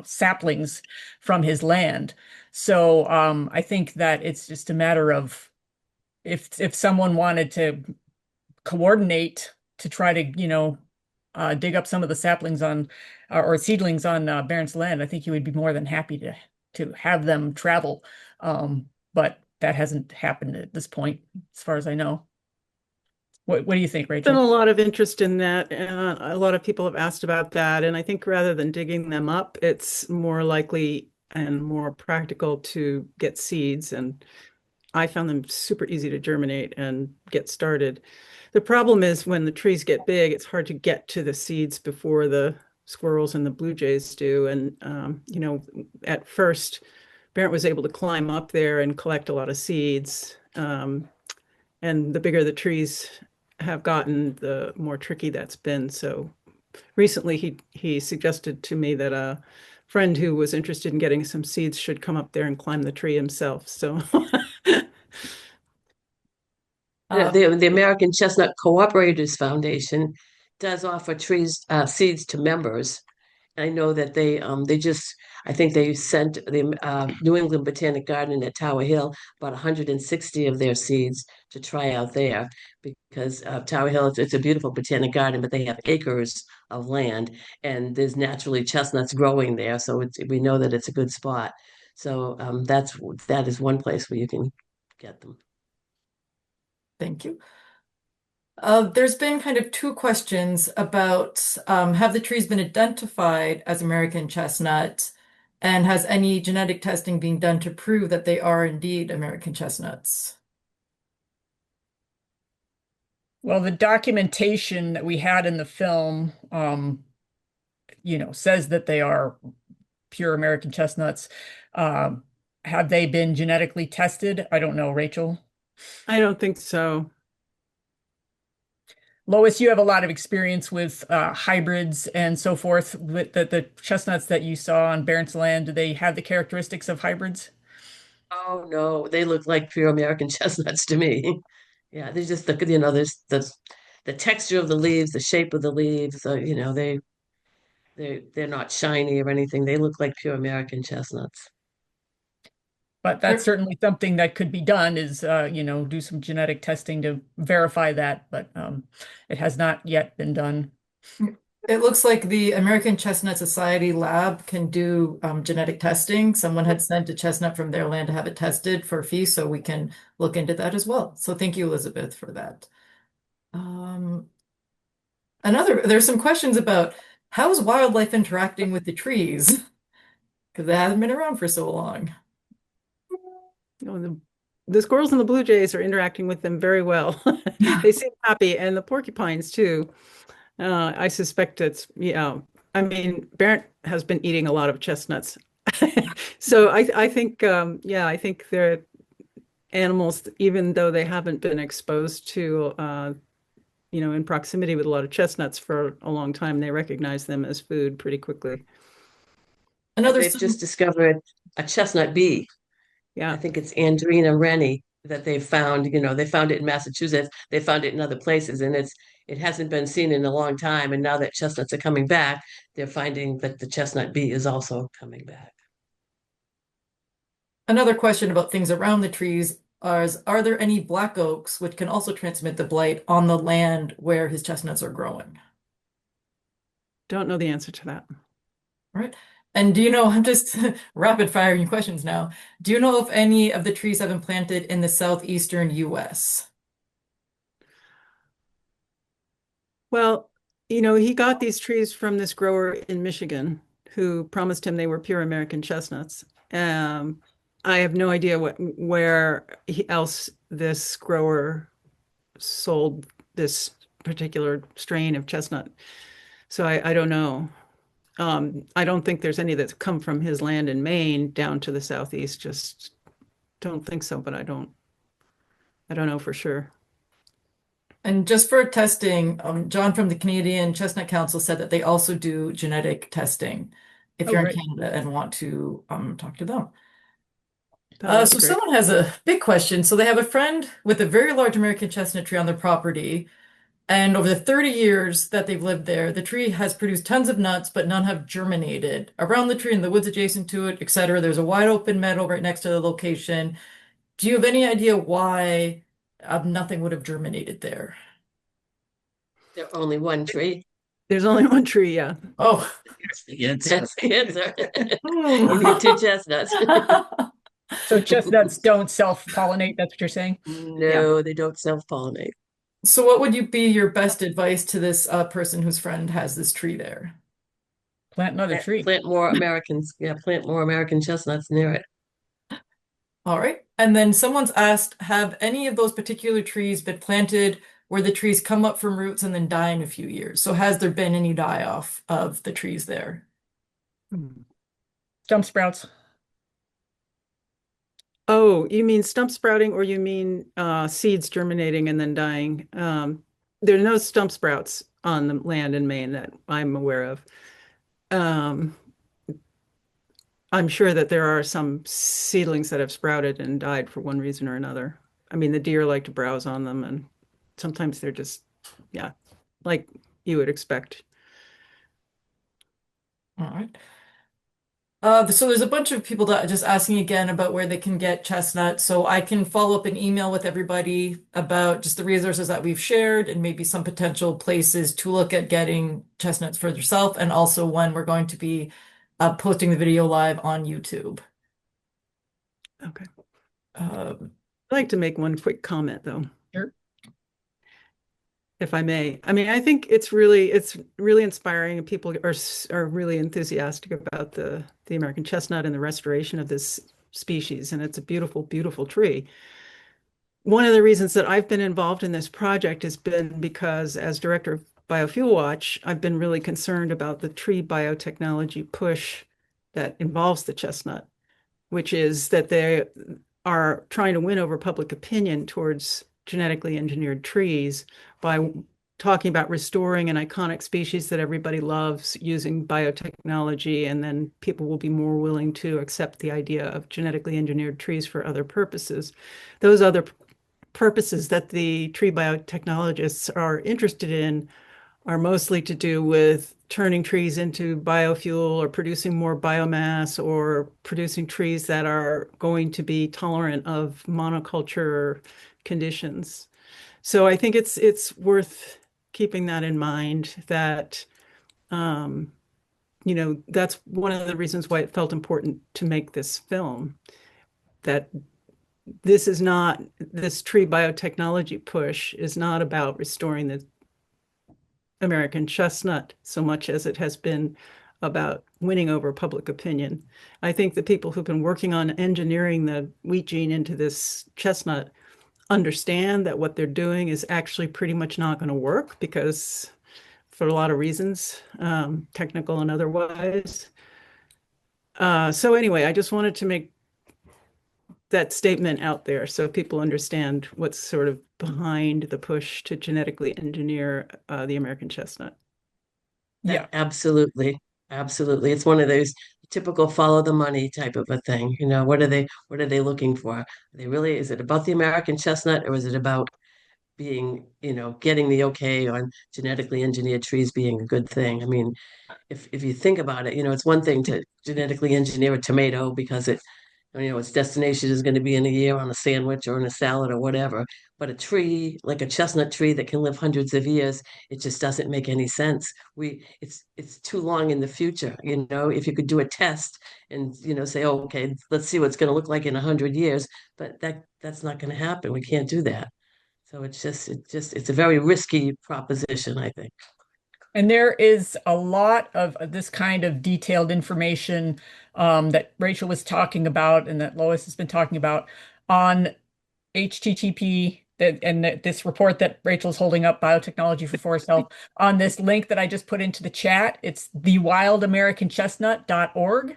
saplings from his land. So I think that it's just a matter of if someone wanted to coordinate to try to, dig up some of the saplings on or seedlings on Barron's land, I think he would be more than happy to have them travel. But that hasn't happened at this point, as far as I know. What do you think, Been a Rachel? lot of interest in that. A lot of people have asked about that. And I think rather than digging them up, it's more likely and more practical to get seeds. And I found them super easy to germinate and get started. The problem is when the trees get big, it's hard to get to the seeds before the squirrels and the blue jays do. And, at first, Barrett was able to climb up there and collect a lot of seeds. And the bigger the trees have gotten, the more tricky that's been. So recently he suggested to me that a friend who was interested in getting some seeds should come up there and climb the tree himself. So The, Uh, the, the American Chestnut Cooperators Foundation does offer trees seeds to members. I know that they just I think they sent the New England Botanic Garden at Tower Hill about 160 of their seeds to try out there because Tower Hill it's a beautiful botanic garden, but they have acres of land and there's naturally chestnuts growing there, so we know that it's a good spot. So that is one place where you can get them. thank you. There's been kind of two questions about have the trees been identified as American chestnut, and has any genetic testing being done to prove that they are indeed American chestnuts? Well, the documentation that we had in the film, says that they are pure American chestnuts. Um, have they been genetically tested? I don't know, Rachel. I don't think so. Lois, you have a lot of experience with hybrids and so forth. With the chestnuts that you saw on Barents Land, do they have the characteristics of hybrids? Oh no, they look like pure American chestnuts to me. Yeah, they just there's the texture of the leaves, the shape of the leaves. They're not shiny or anything. They look like pure American chestnuts. But that's certainly something that could be done is, do some genetic testing to verify that, but it has not yet been done. It looks like the American Chestnut Society lab can do genetic testing. Someone had sent a chestnut from their land to have it tested for a fee, so we can look into that as well. So thank you, Elizabeth, for that. Um, there's some questions about how is wildlife interacting with the trees? Because they haven't been around for so long. The squirrels and the blue jays are interacting with them very well. They seem happy, and the porcupines too. I suspect it's, I mean, Barrett has been eating a lot of chestnuts. So I think, I think they're animals, even though they haven't been exposed to, in proximity with a lot of chestnuts for a long time, they recognize them as food pretty quickly. And Another they've just discovered a chestnut bee. I Yeah. think it's Andrina Rennie that they found. They found it in Massachusetts. They found it in other places, and it hasn't been seen in a long time. And now that chestnuts are coming back, they're finding that the chestnut bee is also coming back. Another question about things around the trees are there any black oaks which can also transmit the blight on the land where his chestnuts are growing? Don't know the answer to that. All right. And do you know, I'm just rapid firing questions now. Do you know if any of the trees have been planted in the southeastern US? Well, he got these trees from this grower in Michigan who promised him they were pure American chestnuts. I have no idea where else this grower sold this particular strain of chestnut. So I don't know. I don't think there's any that's come from his land in Maine down to the southeast. Just don't think so, but I don't know for sure. And just for testing, John from the Canadian Chestnut Council said that they also do genetic testing if Oh, you're in great. Canada and want to talk to them. Oh, that'd So be great. someone has a big question. So they have a friend with a very large American chestnut tree on their property. And over the 30 years that they've lived there, the tree has produced tons of nuts, but none have germinated. Around the tree and the woods adjacent to it, etc., there's a wide open meadow right next to the location. Do you have any idea why nothing would have germinated there? There only one tree. There's only one tree, yeah. Oh. That's the answer. You need two Hmm. chestnuts. So chestnuts don't self-pollinate, that's what you're saying? Yeah. No, they don't self-pollinate. So what would you be your best advice to this person whose friend has this tree there? Plant another tree. Plant more Americans. Yeah, plant more American chestnuts near it. All right. And then someone's asked, have any of those particular trees been planted where the trees come up from roots and then die in a few years? So has there been any die off of the trees there? Stump sprouts. Oh, you mean stump sprouting or you mean seeds germinating and then dying? There are no stump sprouts on the land in Maine that I'm aware of. Um, I'm sure that there are some seedlings that have sprouted and died for one reason or another. I mean, the deer like to browse on them, and sometimes they're just, yeah, like you would expect. All right. So there's a bunch of people that are just asking again about where they can get chestnuts. So I can follow up an email with everybody about just the resources that we've shared and maybe some potential places to look at getting chestnuts for yourself, and also when we're going to be posting the video live on YouTube. Okay. Um, I'd like to make one quick comment, though, Sure. if I may. I mean, I think it's really inspiring, and people are really enthusiastic about the American chestnut and the restoration of this species, and it's a beautiful, beautiful tree. One of the reasons that I've been involved in this project has been because, as director of Biofuel Watch, I've been really concerned about the tree biotechnology push that involves the chestnut, which is that they are trying to win over public opinion towards genetically engineered trees by talking about restoring an iconic species that everybody loves using biotechnology, and then people will be more willing to accept the idea of genetically engineered trees for other purposes. Those other purposes that the tree biotechnologists are interested in are mostly to do with turning trees into biofuel or producing more biomass or producing trees that are going to be tolerant of monoculture conditions. So I think it's worth keeping that in mind that that's one of the reasons why it felt important to make this film, that this tree biotechnology push is not about restoring the American chestnut so much as it has been about winning over public opinion. I think the people who've been working on engineering the wheat gene into this chestnut understand that what they're doing is actually pretty much not going to work because for a lot of reasons, technical and otherwise. So anyway, I just wanted to make that statement out there so people understand what's sort of behind the push to genetically engineer the American chestnut. Yeah. Absolutely. Absolutely. It's one of those typical follow the money type of a thing. What are they looking for? Are they really, is it about the American chestnut or is it about being, getting the okay on genetically engineered trees being a good thing? I mean, if you think about it, it's one thing to genetically engineer a tomato because its destination is going to be in a year on a sandwich or in a salad or whatever. But a tree, like a chestnut tree that can live hundreds of years, it just doesn't make any sense. It's too long in the future. If you could do a test and say, oh, okay, let's see what it's going to look like in 100 years, but that's not going to happen. We can't do that. So it's a very risky proposition, I think. And there is a lot of this kind of detailed information that Rachel was talking about and that Lois has been talking about on HTTP this report that Rachel's holding up, Biotechnology for Forest Health, on this link that I just put into the chat. It's thewildamericanchestnut.org.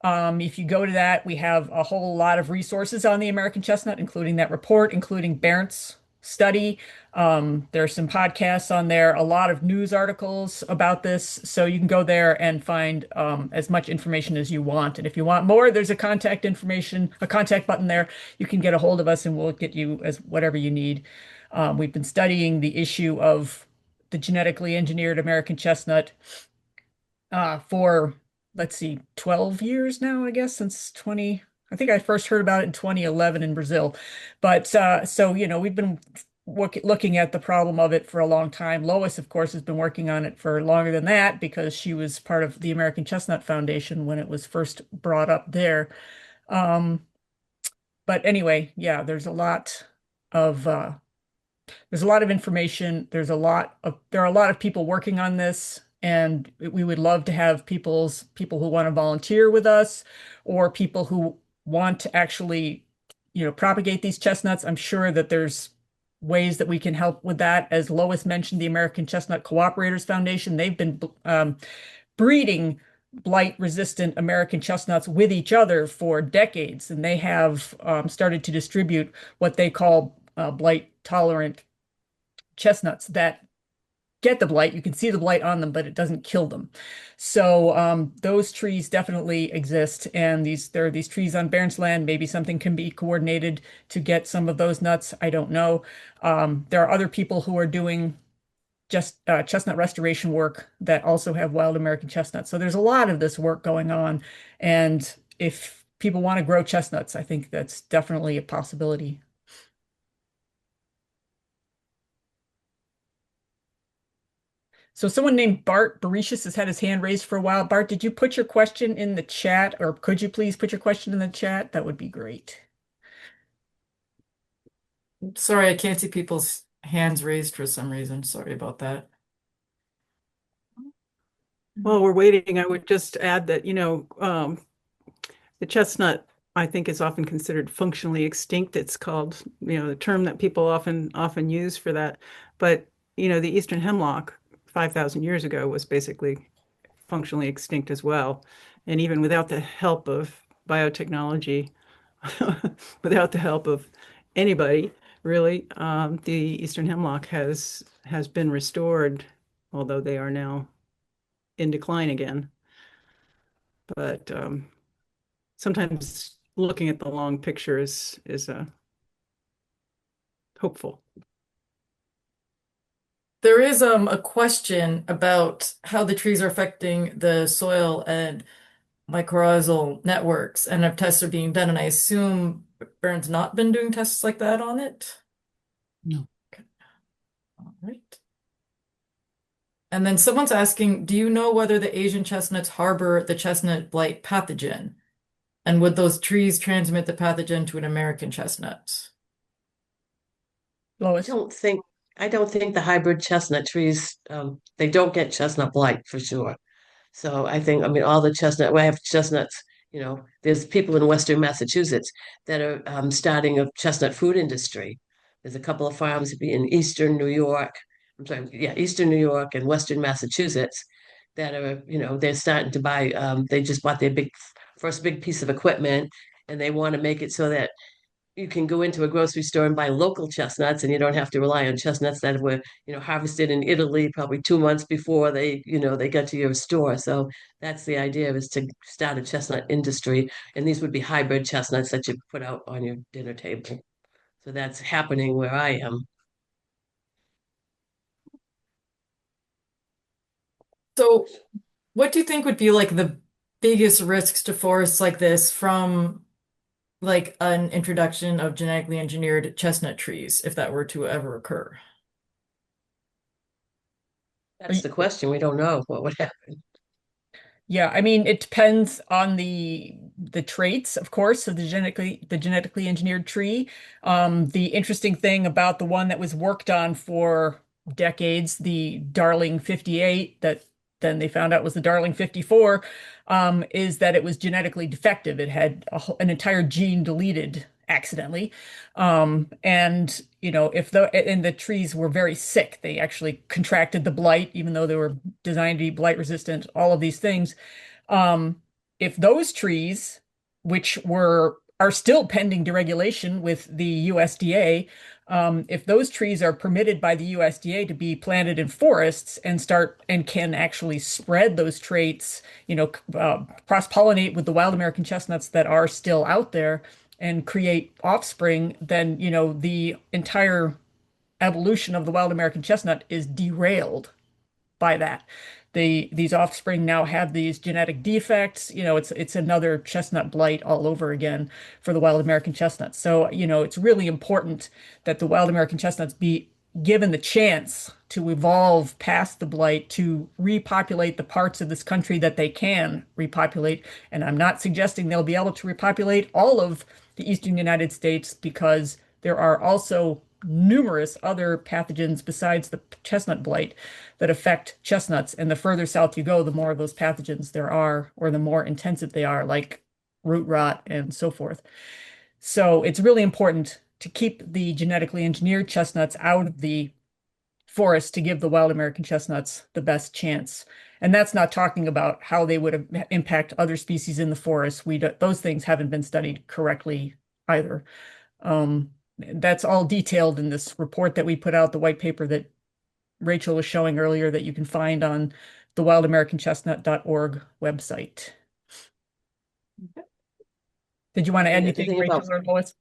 If you go to that, we have a whole lot of resources on the American chestnut, including that report, including Berndt study. There are some podcasts on there, a lot of news articles about this. So you can go there and find as much information as you want. And if you want more, there's a contact button there. You can get a hold of us and we'll get you as whatever you need. We've been studying the issue of the genetically engineered American chestnut for, let's see, 12 years now, I guess, since 20. I think I first heard about it in 2011 in Brazil. But so, we've been looking at the problem of it for a long time. Lois, of course, has been working on it for longer than that because she was part of the American Chestnut Foundation when it was first brought up there. Um, but anyway, yeah, of there's a lot of information. There are a lot of people working on this, and we would love to have people who want to volunteer with us, or people who want to actually, propagate these chestnuts. I'm sure that there's ways that we can help with that. As Lois mentioned, the American Chestnut Cooperators Foundation, they've been breeding blight-resistant American chestnuts with each other for decades, and they have started to distribute what they call blight-tolerant chestnuts that get the blight. You can see the blight on them, but it doesn't kill them. So those trees definitely exist, and there are these trees on Bernd's land. Maybe something can be coordinated to get some of those nuts. I don't know. There are other people who are doing just chestnut restoration work that also have wild American chestnuts. So there's a lot of this work going on, and if people want to grow chestnuts, I think that's definitely a possibility. So someone named Bart Baricius has had his hand raised for a while. Bart, did you put your question in the chat, or could you please put your question in the chat? That would be great. Sorry, I can't see people's hands raised for some reason. Sorry about that. While we're waiting, I would just add that, the chestnut, I think, is often considered functionally extinct. It's called, the term that people often use for that. But, the eastern hemlock 5,000 years ago was basically functionally extinct as well. And even without the help of biotechnology, without the help of anybody, really, the eastern hemlock has been restored, although they are now in decline again. But sometimes looking at the long picture is hopeful. There is a question about how the trees are affecting the soil and mycorrhizal networks, and if tests are being done, and I assume Bernd's not been doing tests like that on it. No. Okay. All right. And then someone's asking, do you know whether the Asian chestnuts harbor the chestnut blight pathogen? And would those trees transmit the pathogen to an American chestnut? I Lois? don't think the hybrid chestnut trees, they don't get chestnut blight for sure. So I mean, all the chestnut, well, I have chestnuts, there's people in Western Massachusetts that are starting a chestnut food industry. There's a couple of farms in Eastern New York, I'm sorry, yeah, Eastern New York and Western Massachusetts that are, they're starting to buy, they just bought their first big piece of equipment, and they want to make it so that you can go into a grocery store and buy local chestnuts, and you don't have to rely on chestnuts that were, harvested in Italy probably 2 months before they get to your store. So that's the idea, is to start a chestnut industry, and these would be hybrid chestnuts that you put out on your dinner table. So that's happening where I am. So what do you think would be like the biggest risks to forests like this from like an introduction of genetically engineered chestnut trees, if that were to ever occur? That's the question. We don't know what would happen. Yeah, I mean, it depends on the traits, of course, of the genetically engineered tree. The interesting thing about the one that was worked on for decades, the Darling 58, that then they found out was the Darling 54, is that it was genetically defective. It had an entire gene deleted accidentally. And the trees were very sick. They actually contracted the blight, even though they were designed to be blight resistant, all of these things. If those trees, which are still pending deregulation with the USDA, If those trees are permitted by the USDA to be planted in forests and start and can actually spread those traits, cross-pollinate with the wild American chestnuts that are still out there and create offspring, then, the entire evolution of the wild American chestnut is derailed by that. These offspring now have these genetic defects. It's another chestnut blight all over again for the wild American chestnuts. So, it's really important that the wild American chestnuts be given the chance to evolve past the blight, to repopulate the parts of this country that they can repopulate. And I'm not suggesting they'll be able to repopulate all of the eastern United States, because there are also numerous other pathogens besides the chestnut blight that affect chestnuts. And the further south you go, the more of those pathogens there are, or the more intensive they are, like root rot and so forth. So it's really important to keep the genetically engineered chestnuts out of the forest to give the wild American chestnuts the best chance. And that's not talking about how they would impact other species in the forest. Those things haven't been studied correctly either. That's all detailed in this report that we put out, the white paper that Rachel was showing earlier, that you can find on the wildamericanchestnut.org website. Did you want to add The anything, thing about, Rachel or Lois?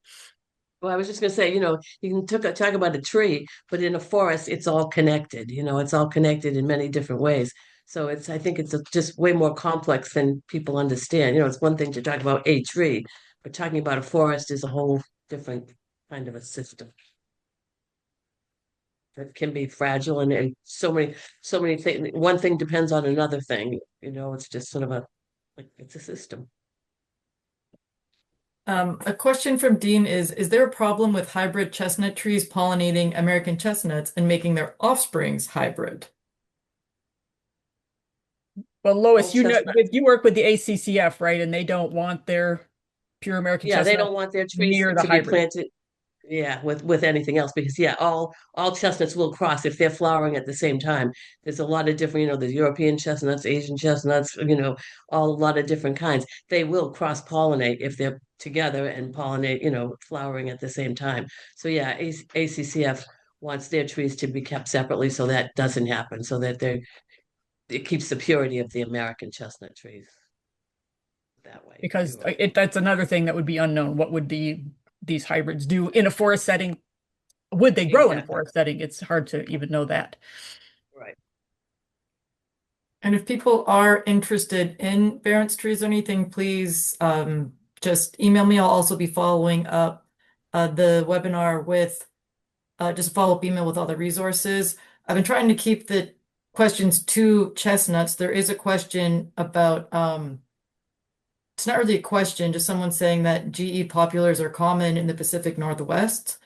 well, I was just going to say, you can talk about a tree, but in a forest, it's all connected. It's all connected in many different ways. So I think it's just way more complex than people understand. It's one thing to talk about a tree, but talking about a forest is a whole different kind of a system that can be fragile, and so many things. One thing depends on another thing. It's just sort of it's a system. A question from Dean is there a problem with hybrid chestnut trees pollinating American chestnuts and making their offsprings hybrid? Well, Lois, Old chestnut. you work with the ACCF, right? And they don't want their pure American Yeah, they chestnut don't want their trees near the to be hybrid. planted. Yeah, with anything else, because yeah, all chestnuts will cross if they're flowering at the same time. There's a lot of different, there's European chestnuts, Asian chestnuts, all a lot of different kinds. They will cross pollinate if they're together and pollinate, flowering at the same time. So yeah, ACCF wants their trees to be kept separately so that doesn't happen, so that it keeps the purity of the American chestnut trees that way. Because Pure. that's another thing that would be unknown. What would these hybrids do in a forest setting? Would they grow in a Exactly. forest setting? It's hard to even know that. Right. And if people are interested in Barrett's trees or anything, please just email me. I'll also be following up the webinar with just a follow-up email with all the resources. I've been trying to keep the questions to chestnuts. There is a question about, it's not really a question, just someone saying that GE populars are common in the Pacific Northwest.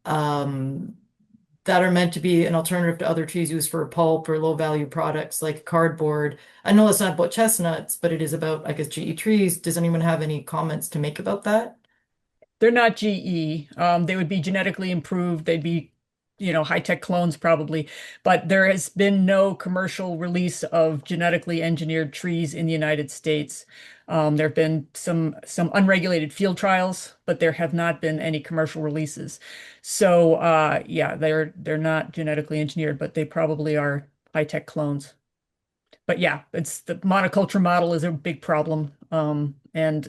That are meant to be an alternative to other trees used for pulp or low value products like cardboard. I know it's not about chestnuts, but it is about, I guess, GE trees. Does anyone have any comments to make about that? They're not GE. They would be genetically improved. They'd be, high-tech clones probably. But there has been no commercial release of genetically engineered trees in the United States. There have been some unregulated field trials, but there have not been any commercial releases. So yeah, they're not genetically engineered, but they probably are high-tech clones. But yeah, it's the monoculture model is a big problem. And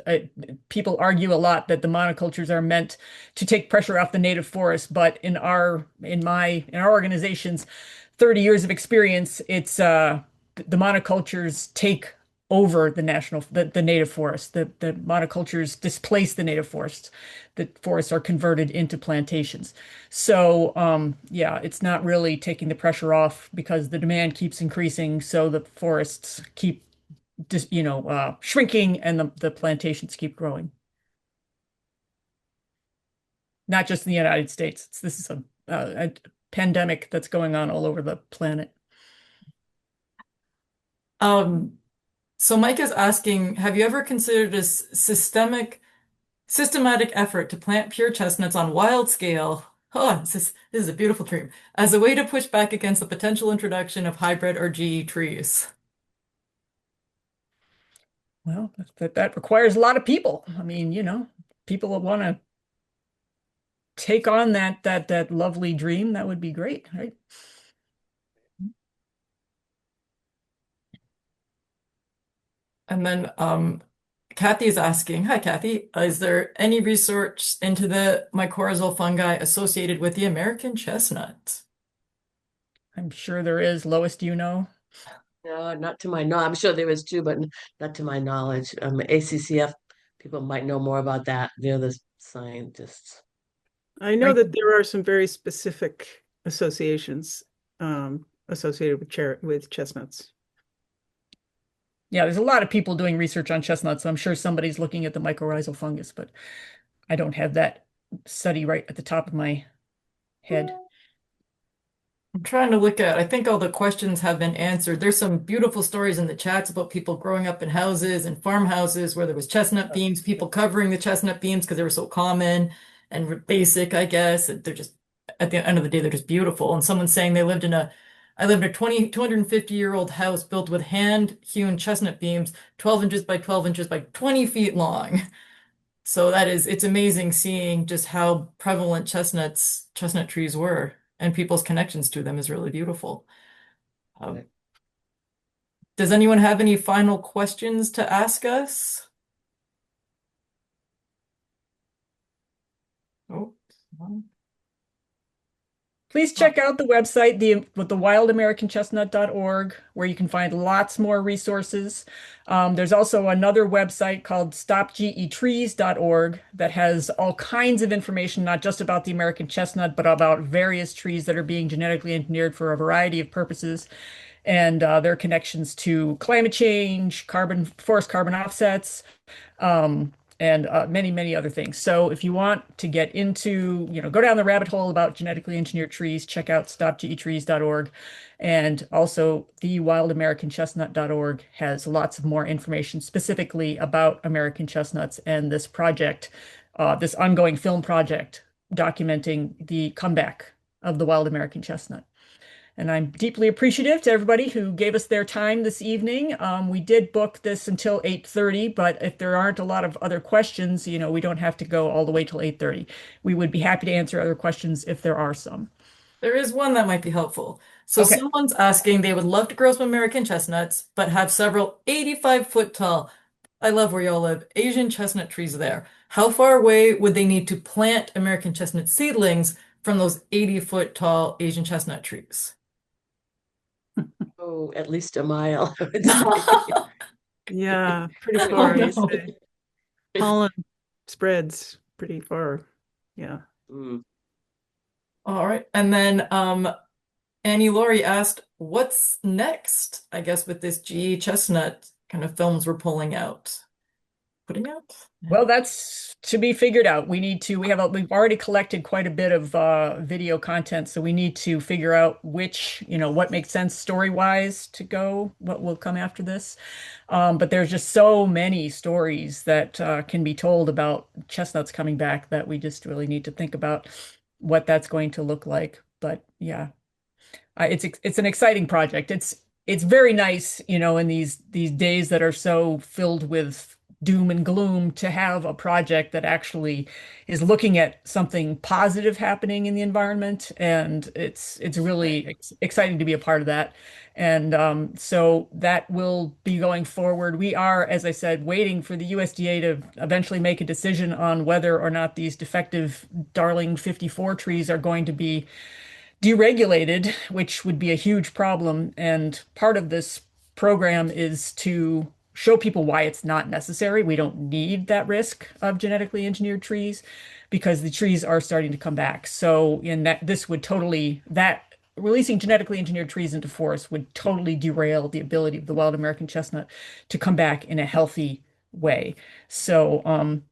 people argue a lot that the monocultures are meant to take pressure off the native forest. But in our organization's 30 years of experience, it's the monocultures take over the native forest. The monocultures displace the native forests. The forests are converted into plantations. So yeah, it's not really taking the pressure off because the demand keeps increasing. So the forests keep just, shrinking and the plantations keep growing. Not just in the United States. This is a pandemic that's going on all over the planet. So Mike is asking, have you ever considered a systematic effort to plant pure chestnuts on wild scale? Oh, this is a beautiful dream. As a way to push back against the potential introduction of hybrid or GE trees. Well, that requires a lot of people. I mean, people will want to take on that lovely dream, that would be great, right? And then Kathy is asking, hi Kathy, is there any research into the mycorrhizal fungi associated with the American chestnut? I'm sure there is. Lois, do you know? No, not to my knowledge. I'm sure there is too, but not to my knowledge. ACCF people might know more about that. They're the scientists. I know Right. that there are some very specific associations associated with chestnuts. Yeah, there's a lot of people doing research on chestnuts, so I'm sure somebody's looking at the mycorrhizal fungus, but I don't have that study right at the top of my head. I'm trying to look at, I think all the questions have been answered. There's some beautiful stories in the chats about people growing up in houses and farmhouses where there was chestnut beams, people covering the chestnut beams because they were so common and basic, I guess. They're just, at the end of the day, they're just beautiful. And someone's saying I lived in a 250-year-old house built with hand-hewn chestnut beams, 12 inches by 12 inches by 20 feet long. So it's amazing seeing just how prevalent chestnut trees were, and people's connections to them is really beautiful. Um, does anyone have any final questions to ask us? Oh, Please check out the website, the wildamericanchestnut.org, where you can find lots more resources. There's also another website called stopgetrees.org that has all kinds of information, not just about the American chestnut, but about various trees that are being genetically engineered for a variety of purposes, and their connections to climate change, forest carbon offsets, and many, many other things. So if you want to get into, go down the rabbit hole about genetically engineered trees, check out stopgetrees.org. And also the wildamericanchestnut.org has lots of more information specifically about American chestnuts and this project, this ongoing film project documenting the comeback of the wild American chestnut. And I'm deeply appreciative to everybody who gave us their time this evening. We did book this until 8:30, but if there aren't a lot of other questions, we don't have to go all the way till 8:30. We would be happy to answer other questions if there are some. there is one that might be helpful. So Okay. someone's asking they would love to grow some American chestnuts, but have several 85-foot tall, I love where y'all live, Asian chestnut trees there. How far away would they need to plant American chestnut seedlings from those 80-foot tall Asian chestnut trees? Oh, at least a mile, I would say. Yeah, pretty Oh far. They no. say pollen spreads pretty far. Yeah. Mm. All right. And then Annie Laurie asked, what's next? I guess with this GE chestnut kind of films we're putting out. Well, that's to be figured out. We've already collected quite a bit of video content, so we need to figure out what makes sense story-wise to go, what will come after this. But there's just so many stories that can be told about chestnuts coming back that we just really need to think about what that's going to look like. But yeah, it's an exciting project. It's very nice, in these days that are so filled with doom and gloom, to have a project that actually is looking at something positive happening in the environment, and it's really exciting to be a part of that. And so that will be going forward. We are, as I said, waiting for the USDA to eventually make a decision on whether or not these defective Darling 54 trees are going to be deregulated, which would be a huge problem. And part of this program is to show people why it's not necessary. We don't need that risk of genetically engineered trees because the trees are starting to come back. So in that, that releasing genetically engineered trees into forests would totally derail the ability of the wild American chestnut to come back in a healthy way. So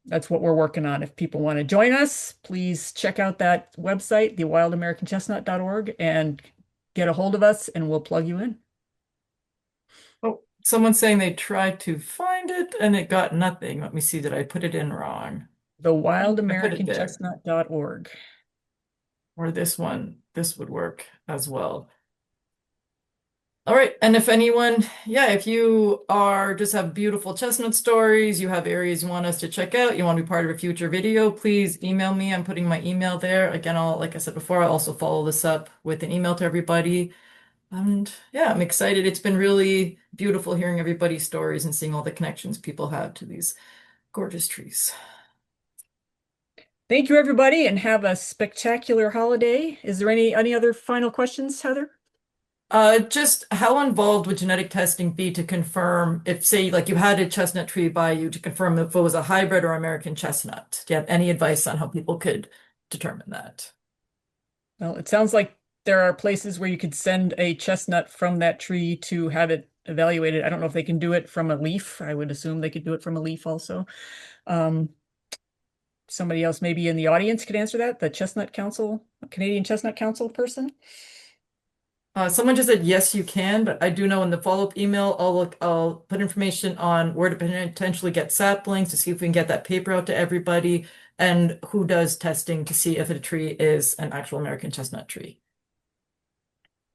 that's what we're working on. If people want to join us, please check out that website, thewildamericanchestnut.org, and get a hold of us and we'll plug you in. Oh, someone's saying they tried to find it and it got nothing. Let me see, did I put it in wrong? I put it there. Thewildamericanchestnut.org. Or this one, this would work as well. All right. And if anyone, yeah, if you are just have beautiful chestnut stories, you have areas you want us to check out, you want to be part of a future video, please email me. I'm putting my email there. Again, like I said before, I'll also follow this up with an email to everybody. And yeah, I'm excited. It's been really beautiful hearing everybody's stories and seeing all the connections people have to these gorgeous trees. Thank you, everybody, and have a spectacular holiday. Is there any other final questions, Heather? Just how involved would genetic testing be to confirm if, say, like you had a chestnut tree by you to confirm if it was a hybrid or American chestnut? Do you have any advice on how people could determine that? Well, it sounds like there are places where you could send a chestnut from that tree to have it evaluated. I don't know if they can do it from a leaf. I would assume they could do it from a leaf also. Um, Somebody else maybe in the audience could answer that, the Chestnut Council, Canadian Chestnut Council person? Someone just said, yes, you can, but I do know in the follow-up email, I'll put information on where to potentially get saplings to see if we can get that paper out to everybody and who does testing to see if a tree is an actual American chestnut tree.